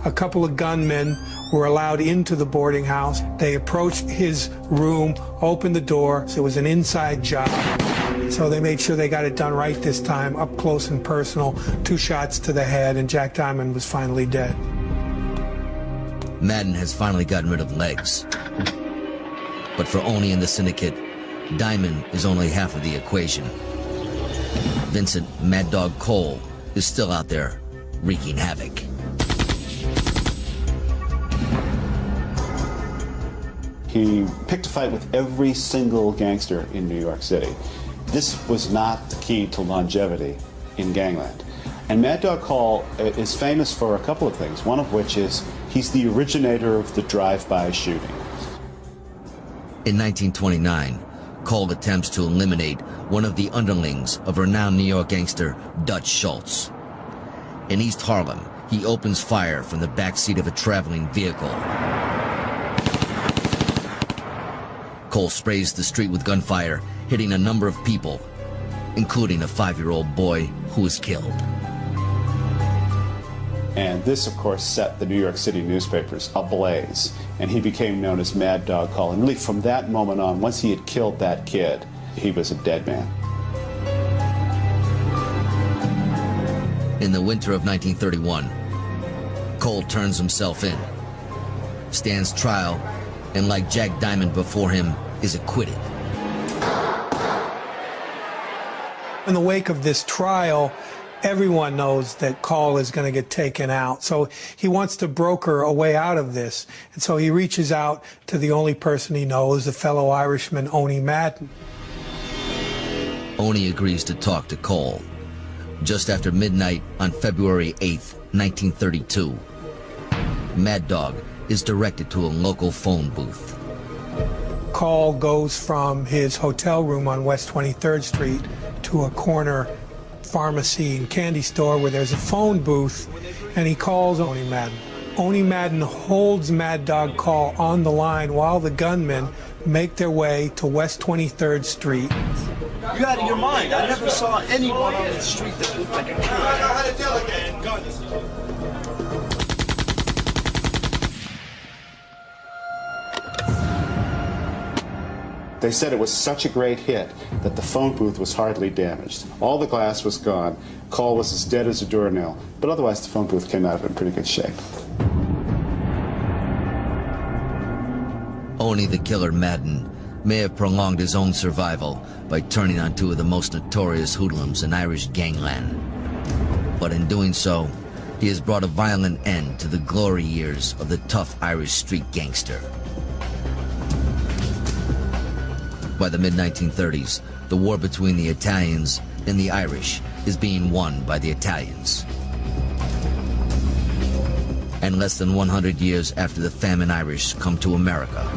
A couple of gunmen were allowed into the boarding house. They approached his room, opened the door. So it was an inside job. So they made sure they got it done right this time, up close and personal, 2 shots to the head, and Jack Diamond was finally dead. Madden has finally gotten rid of Legs. But for Oni and the syndicate, Diamond is only half of the equation. Vincent Mad Dog Cole is still out there wreaking havoc. He picked a fight with every single gangster in New York City. This was not the key to longevity in gangland. And Mad Dog Cole is famous for a couple of things, one of which is he's the originator of the drive-by shooting. In 1929, Cole attempts to eliminate one of the underlings of renowned New York gangster Dutch Schultz. In East Harlem, he opens fire from the backseat of a traveling vehicle. Cole sprays the street with gunfire, hitting a number of people, including a 5-year-old boy who was killed. And this, of course, set the New York City newspapers ablaze, and he became known as Mad Dog Cole. And really, from that moment on, once he had killed that kid, he was a dead man. In the winter of 1931, Cole turns himself in, stands trial, and like Jack Diamond before him, is acquitted. In the wake of this trial, everyone knows that Cole is going to get taken out. So he wants to broker a way out of this. And so he reaches out to the only person he knows, a fellow Irishman, Oni Madden. Oni agrees to talk to Cole. Just after midnight on February 8th, 1932, Mad Dog is directed to a local phone booth. Cole goes from his hotel room on West 23rd Street to a corner pharmacy and candy store where there's a phone booth, and he calls Oni Madden. Oni Madden holds Mad Dog Cole on the line while the gunmen make their way to West 23rd Street. You're out of your mind. I never saw anyone on the street that looked like a killer. They said it was such a great hit that the phone booth was hardly damaged. All the glass was gone. Cole was as dead as a doornail. But otherwise, the phone booth came out in pretty good shape. Oni the Killer Madden may have prolonged his own survival by turning on two of the most notorious hoodlums in Irish gangland. But in doing so, he has brought a violent end to the glory years of the tough Irish street gangster. By the mid-1930s, the war between the Italians and the Irish is being won by the Italians. And less than 100 years after the famine Irish come to America,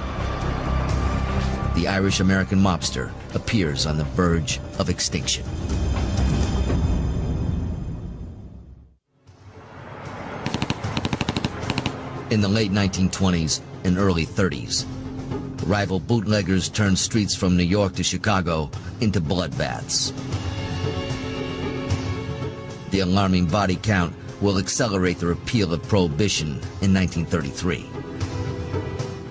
the Irish-American mobster appears on the verge of extinction. In the late 1920s and early 30s, rival bootleggers turned streets from New York to Chicago into bloodbaths. The alarming body count will accelerate the repeal of Prohibition in 1933.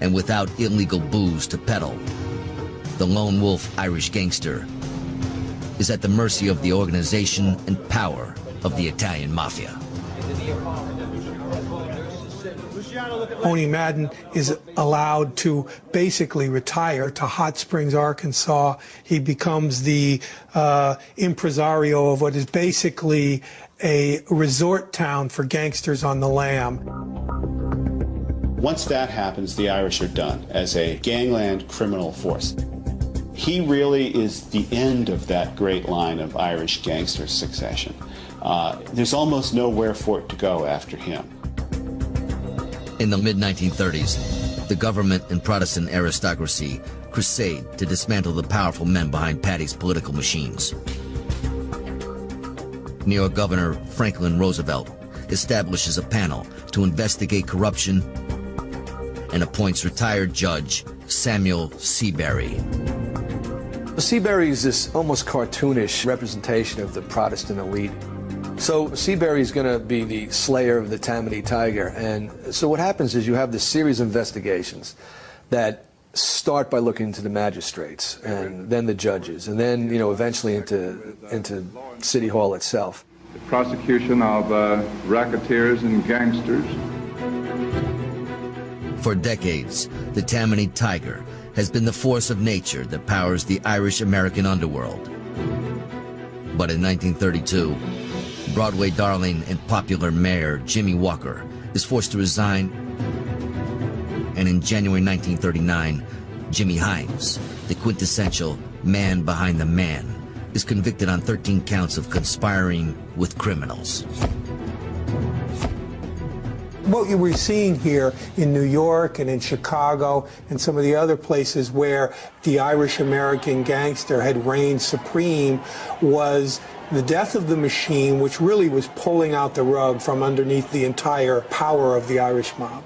And without illegal booze to peddle, the lone wolf Irish gangster is at the mercy of the organization and power of the Italian mafia. Oni Madden is allowed to basically retire to Hot Springs, Arkansas. He becomes the impresario of what is basically a resort town for gangsters on the lam. Once that happens, the Irish are done as a gangland criminal force. He really is the end of that great line of Irish gangster succession. There's almost nowhere for it to go after him. In the mid-1930s, the government and Protestant aristocracy crusade to dismantle the powerful men behind Paddy's political machines. New York Governor Franklin Roosevelt establishes a panel to investigate corruption and appoints retired Judge Samuel Seabury. Seabury is this almost cartoonish representation of the Protestant elite. So Seabury is going to be the slayer of the Tammany Tiger. And so what happens is you have this series of investigations that start by looking into the magistrates and then the judges and then, eventually into City Hall itself. The prosecution of racketeers and gangsters. For decades, the Tammany Tiger has been the force of nature that powers the Irish-American underworld. But in 1932, Broadway darling and popular mayor Jimmy Walker is forced to resign, and in January 1939, Jimmy Hines, the quintessential man behind the man, is convicted on 13 counts of conspiring with criminals. What you were seeing here in New York and in Chicago and some of the other places where the Irish-American gangster had reigned supreme was the death of the machine, which really was pulling out the rug from underneath the entire power of the Irish mob.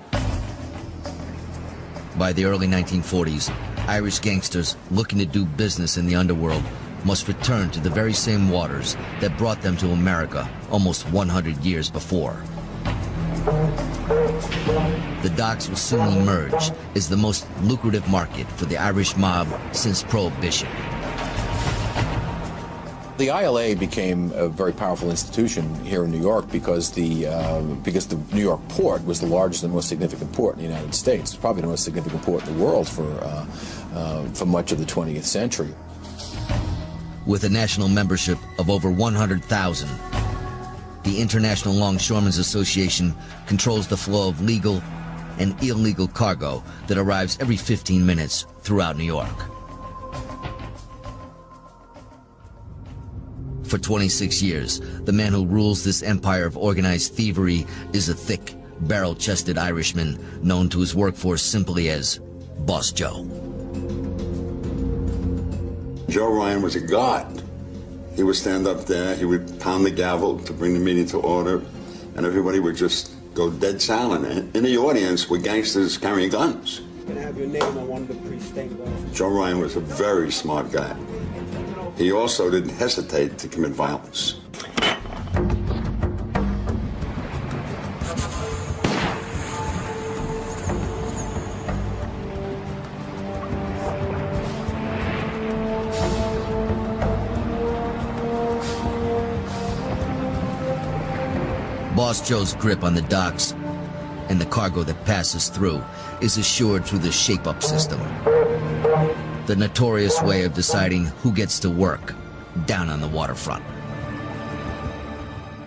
By the early 1940s, Irish gangsters looking to do business in the underworld must return to the very same waters that brought them to America almost 100 years before. The docks will soon emerge as the most lucrative market for the Irish mob since Prohibition. The ILA became a very powerful institution here in New York because the New York port was the largest and most significant port in the United States. It's probably the most significant port in the world for much of the 20th century. With a national membership of over 100,000, the International Longshoremen's Association controls the flow of legal and illegal cargo that arrives every 15 minutes throughout New York. For 26 years, the man who rules this empire of organized thievery is a thick, barrel-chested Irishman known to his workforce simply as Boss Joe. Joe Ryan was a god. He would stand up there, he would pound the gavel to bring the meeting to order, and everybody would just go dead silent. In the audience were gangsters carrying guns. Can I have your name on one of the pre-stated officers? Joe Ryan was a very smart guy. He also didn't hesitate to commit violence. Boss Joe's grip on the docks and the cargo that passes through is assured through the shape-up system, the notorious way of deciding who gets to work down on the waterfront.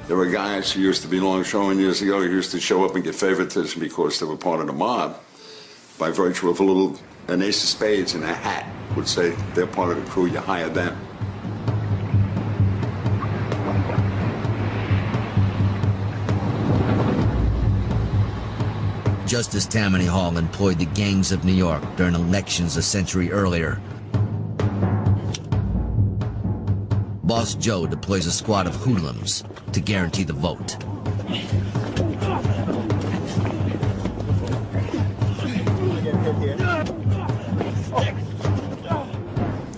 There were guys who used to be longshoremen years ago who used to show up and get favoritism because they were part of the mob by virtue of an ace of spades and a hat would say they're part of the crew, you hire them. Just as Tammany Hall employed the gangs of New York during elections a century earlier, Boss Joe deploys a squad of hoodlums to guarantee the vote.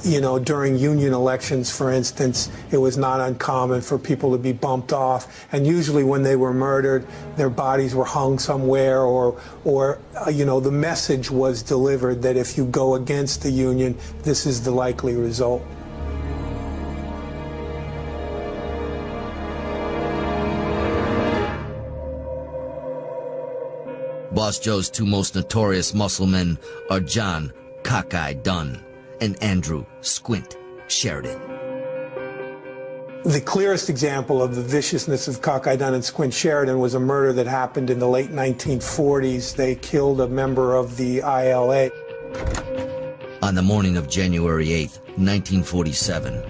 You know, during union elections, for instance, it was not uncommon for people to be bumped off. And usually when they were murdered, their bodies were hung somewhere or you know, the message was delivered that if you go against the union, this is the likely result. Boss Joe's two most notorious muscle men are John Cockeye Dunn and Andrew Squint Sheridan. The clearest example of the viciousness of Cockeye Dunn and Squint Sheridan was a murder that happened in the late 1940s. They killed a member of the ILA. On the morning of January 8th, 1947,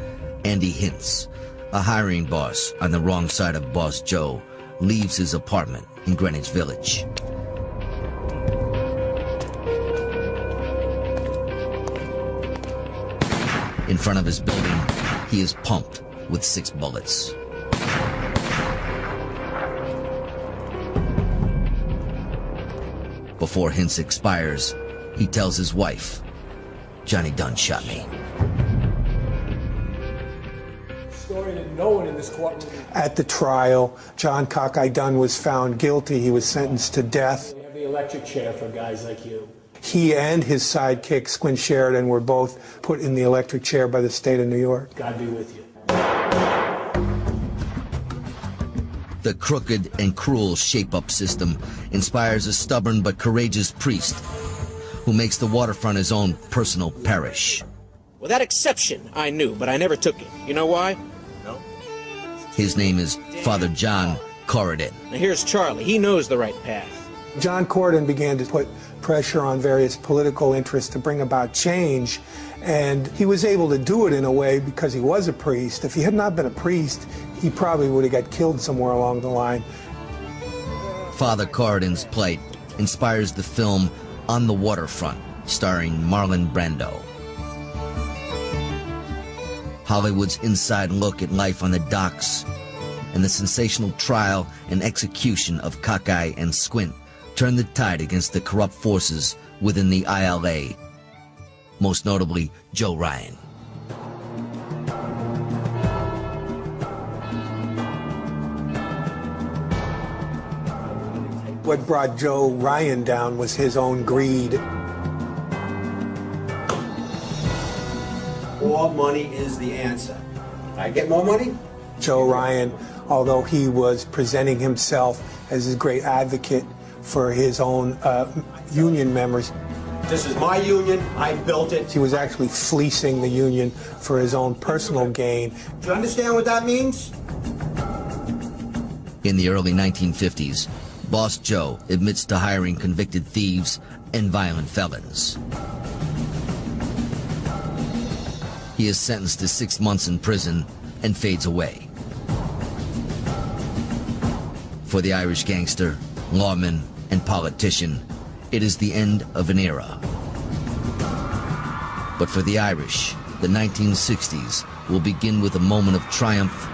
Andy Hintz, a hiring boss on the wrong side of Boss Joe, leaves his apartment in Greenwich Village. In front of his building, he is pumped with 6 bullets. Before Hintz expires, he tells his wife, "Johnny Dunn shot me." Story that no one in this courtroom. At the trial, John Cockeye Dunn was found guilty. He was sentenced to death. We have the electric chair for guys like you. He and his sidekick, Squint Sheridan, were both put in the electric chair by the state of New York. God be with you. The crooked and cruel shape-up system inspires a stubborn but courageous priest who makes the waterfront his own personal parish. Well, that exception I knew, but I never took it. You know why? No. His name is Father John Corridan. Now here's Charlie. He knows the right path. John Corridan began to put pressure on various political interests to bring about change, and he was able to do it in a way because he was a priest. If he had not been a priest, he probably would have got killed somewhere along the line. Father Corridan's plight inspires the film On the Waterfront, starring Marlon Brando. Hollywood's inside look at life on the docks and the sensational trial and execution of Cockeye and Squint turned the tide against the corrupt forces within the ILA, most notably Joe Ryan. What brought Joe Ryan down was his own greed. All money is the answer. I get more money? Joe Ryan, although he was presenting himself as a great advocate for his own union members, This is my union. I built it. he was actually fleecing the union for his own personal gain. Do you understand what that means? In the early 1950s, Boss Joe admits to hiring convicted thieves and violent felons. He is sentenced to 6 months in prison and fades away. For the Irish gangster, lawman, and politician, it is the end of an era. But for the Irish, the 1960s will begin with a moment of triumph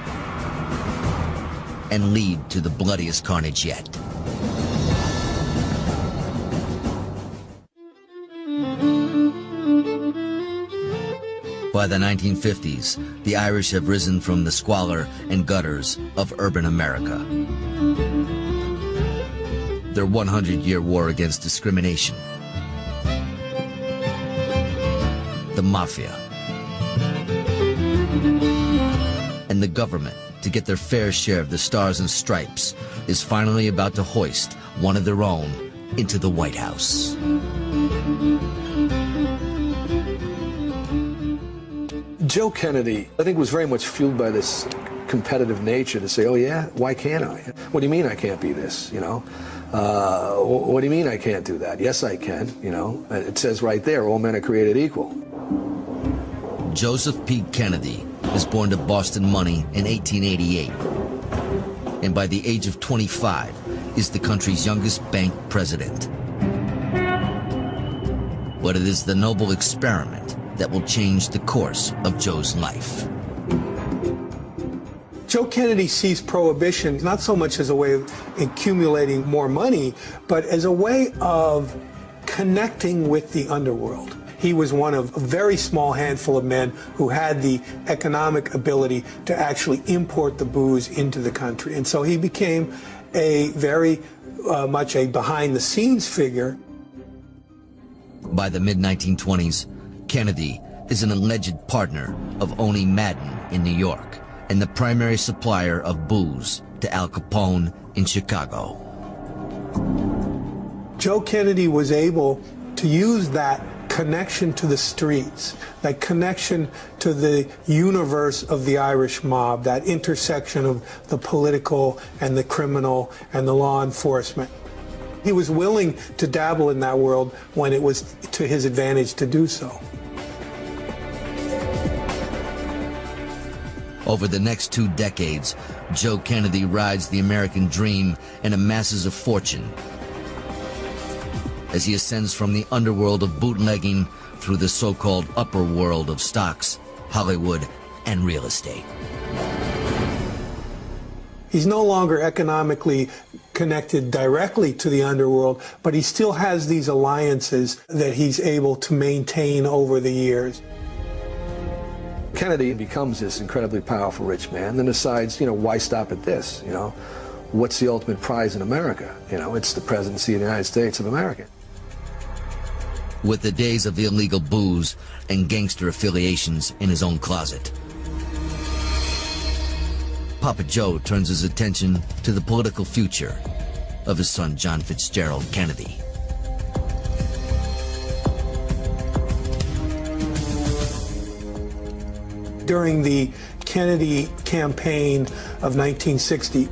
and lead to the bloodiest carnage yet. By the 1950s, the Irish have risen from the squalor and gutters of urban America. Their 100-year war against discrimination, the mafia, and the government to get their fair share of the stars and stripes is finally about to hoist one of their own into the White House. Joe Kennedy, I think, was very much fueled by this competitive nature to say, oh yeah, why can't I? What do you mean I can't be this, you know? What do you mean I can't do that? Yes, I can, you know? It says right there, all men are created equal. Joseph P. Kennedy was born to Boston money in 1888, and by the age of 25 is the country's youngest bank president. But it is the noble experiment that will change the course of Joe's life. Joe Kennedy sees prohibition not so much as a way of accumulating more money, but as a way of connecting with the underworld. He was one of a very small handful of men who had the economic ability to actually import the booze into the country. And so he became a very much a behind-the-scenes figure. By the mid-1920s, Kennedy is an alleged partner of Oni Madden in New York and the primary supplier of booze to Al Capone in Chicago. Joe Kennedy was able to use that connection to the streets, that connection to the universe of the Irish mob, that intersection of the political and the criminal and the law enforcement. He was willing to dabble in that world when it was to his advantage to do so. Over the next 2 decades, Joe Kennedy rides the American dream and amasses a fortune as he ascends from the underworld of bootlegging through the so-called upper world of stocks, Hollywood, and real estate. He's no longer economically connected directly to the underworld, but he still has these alliances that he's able to maintain over the years. Kennedy becomes this incredibly powerful rich man, then decides, you know, why stop at this, you know? What's the ultimate prize in America? You know, it's the presidency of the United States of America. With the days of illegal booze and gangster affiliations in his own closet, Papa Joe turns his attention to the political future of his son John Fitzgerald Kennedy. During the Kennedy campaign of 1960,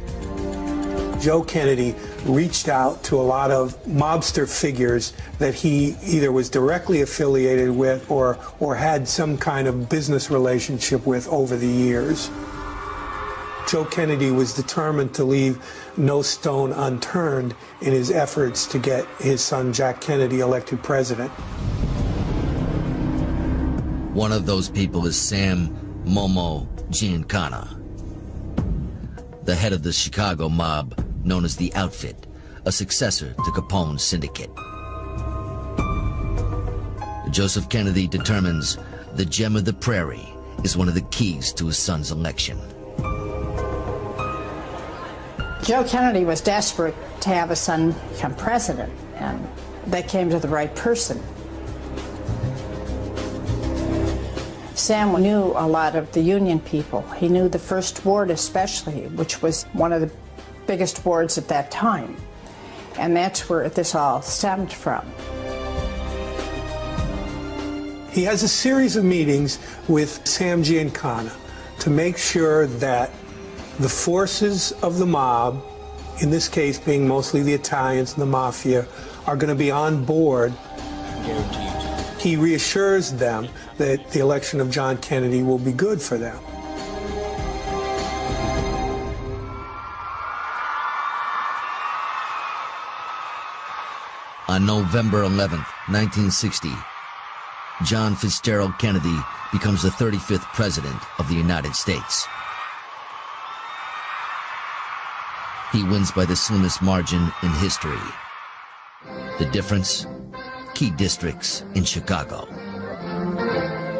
Joe Kennedy reached out to a lot of mobster figures that he either was directly affiliated with or had some kind of business relationship with over the years. Joe Kennedy was determined to leave no stone unturned in his efforts to get his son Jack Kennedy elected president. One of those people is Sam Momo Giancana, the head of the Chicago mob known as the Outfit, a successor to Capone's syndicate. Joseph Kennedy determines the gem of the prairie is one of the keys to his son's election. Joe Kennedy was desperate to have his son become president, and they came to the right person. Sam knew a lot of the Union people. He knew the First Ward especially, which was one of the biggest wards at that time. And that's where this all stemmed from. He has a series of meetings with Sam Giancana to make sure that the forces of the mob, in this case being mostly the Italians and the mafia, are going to be on board. He reassures them that the election of John Kennedy will be good for them. On November 11th, 1960, John Fitzgerald Kennedy becomes the 35th President of the United States. He wins by the slimmest margin in history. The difference? Key districts in Chicago.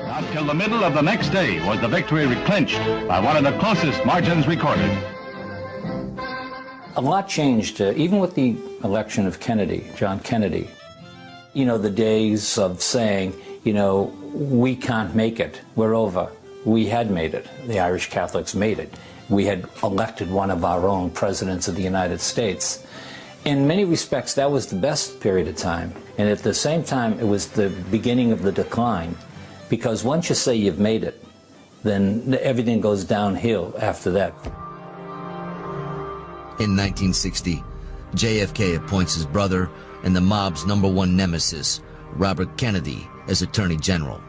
Not till the middle of the next day was the victory clinched by one of the closest margins recorded. A lot changed, even with the election of Kennedy, John Kennedy. You know, the days of saying, you know, we can't make it, we're over. We had made it. The Irish Catholics made it. We had elected one of our own presidents of the United States. In many respects, that was the best period of time. And at the same time, it was the beginning of the decline. Because once you say you've made it, then everything goes downhill after that. In 1960, JFK appoints his brother and the mob's #1 nemesis, Robert Kennedy, as Attorney General.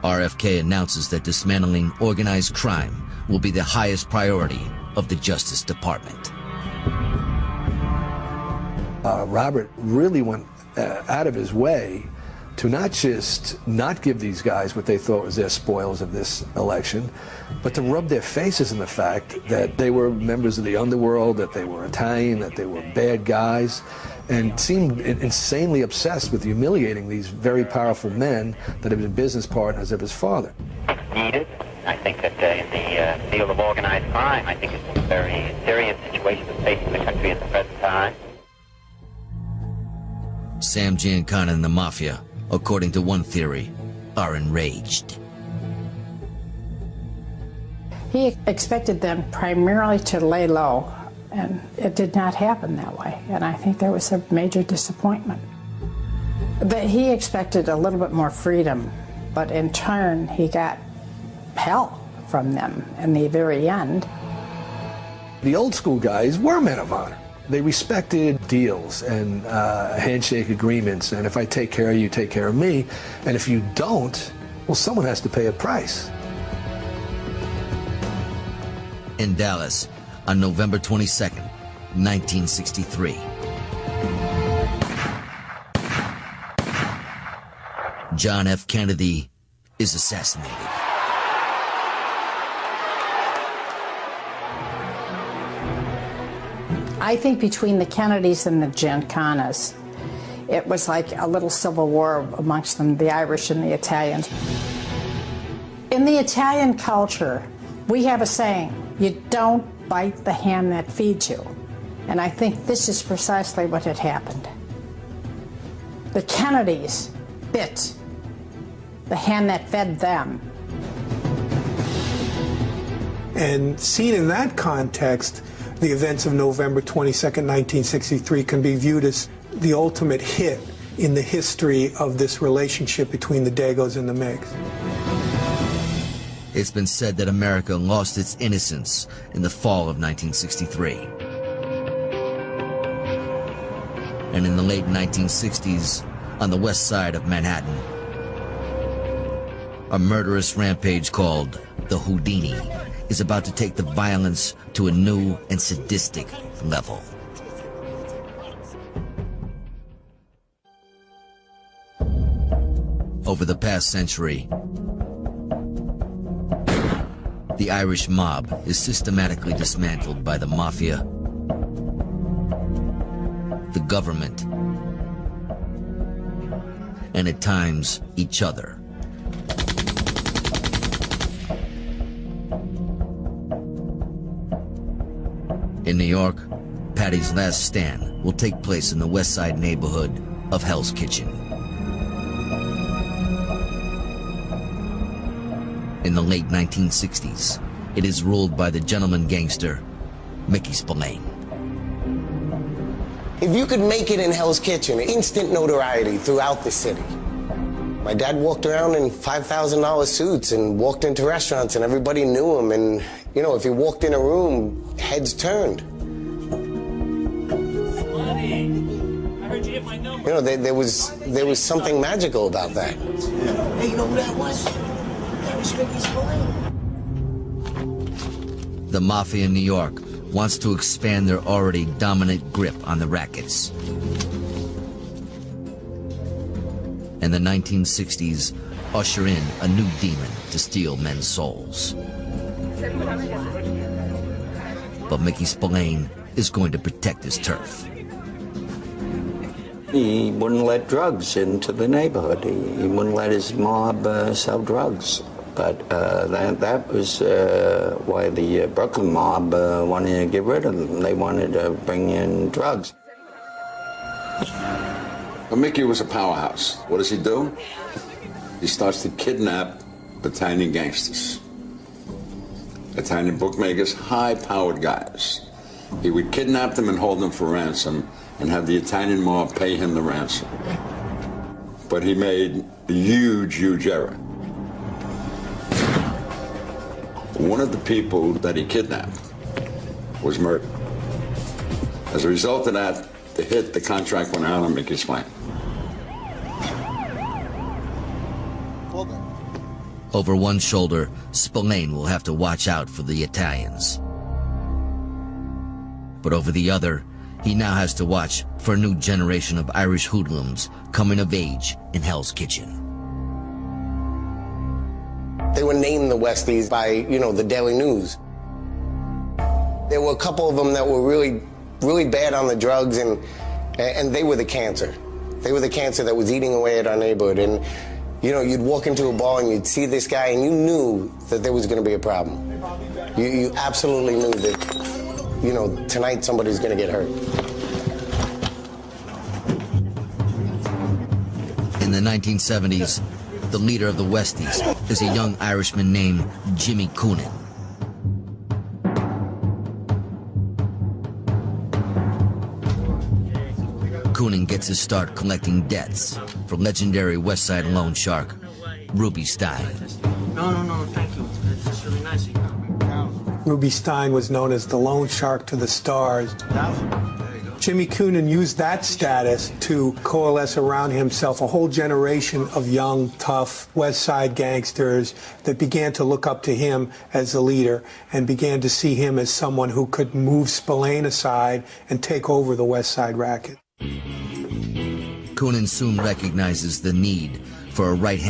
RFK announces that dismantling organized crime will be the highest priority of the Justice Department. Robert really went out of his way to not just not give these guys what they thought was their spoils of this election, but to rub their faces in the fact that they were members of the underworld, that they were Italian, that they were bad guys, and seemed insanely obsessed with humiliating these very powerful men that had been business partners of his father. Needed. I think that in the field of organized crime, I think it's a very serious situation that's facing the country at the present time. Sam Giancana and the mafia, according to one theory, are enraged. He expected them primarily to lay low, and it did not happen that way. And I think there was a major disappointment. But he expected a little bit more freedom, but in turn he got hell from them in the very end. The old school guys were men of honor. They respected deals and handshake agreements, and if I take care of you, take care of me, and if you don't, well, someone has to pay a price. In Dallas, on November 22nd, 1963. John F. Kennedy is assassinated. I think between the Kennedys and the Giancanas, it was like a little civil war amongst them, the Irish and the Italians. In the Italian culture, we have a saying, you don't bite the hand that feeds you. And I think this is precisely what had happened. The Kennedys bit the hand that fed them. And seen in that context, the events of November 22nd, 1963 can be viewed as the ultimate hit in the history of this relationship between the Dagos and the Meigs. It's been said that America lost its innocence in the fall of 1963. And in the late 1960s, on the west side of Manhattan, a murderous rampage called the Houdini is about to take the violence to a new and sadistic level. Over the past century, the Irish mob is systematically dismantled by the mafia, the government, and at times each other. In New York, Patty's last stand will take place in the West Side neighborhood of Hell's Kitchen. in the late 1960s. It is ruled by the gentleman gangster, Mickey Spillane. If you could make it in Hell's Kitchen, instant notoriety throughout the city. My dad walked around in $5,000 suits and walked into restaurants and everybody knew him. And, you know, if he walked in a room, heads turned. I heard you hit my number. You know, there was something magical about that. Hey, you know who that was? That was Mickey Spillane. The mafia in New York wants to expand their already dominant grip on the rackets. And the 1960s usher in a new demon to steal men's souls. But Mickey Spillane is going to protect his turf. He wouldn't let drugs into the neighborhood. He wouldn't let his mob sell drugs. But that was why the Brooklyn mob wanted to get rid of them. They wanted to bring in drugs. But Mickey was a powerhouse. What does he do? He starts to kidnap Italian gangsters. Italian bookmakers, high-powered guys. He would kidnap them and hold them for ransom and have the Italian mob pay him the ransom. But he made a huge, huge error. One of the people that he kidnapped was murdered. As a result of that, the contract went out on Mickey Spillane. Over one shoulder, Spillane will have to watch out for the Italians. But over the other, he now has to watch for a new generation of Irish hoodlums coming of age in Hell's Kitchen. They were named the Westies by, you know, the Daily News. There were a couple of them that were really, really bad on the drugs, and they were the cancer. They were the cancer that was eating away at our neighborhood. And, you know, you'd walk into a bar and you'd see this guy and you knew that there was going to be a problem. You absolutely knew that, you know, tonight somebody's going to get hurt. In the 1970s, the leader of the Westies is a young Irishman named Jimmy Coonan. Coonan gets his start collecting debts for legendary West Side loan shark Ruby Stein. No, thank you. It's really nice of you. Ruby Stein was known as the loan shark to the stars. Jimmy Coonan used that status to coalesce around himself a whole generation of young, tough West Side gangsters that began to look up to him as a leader and began to see him as someone who could move Spillane aside and take over the West Side racket. Coonan soon recognizes the need for a right-hand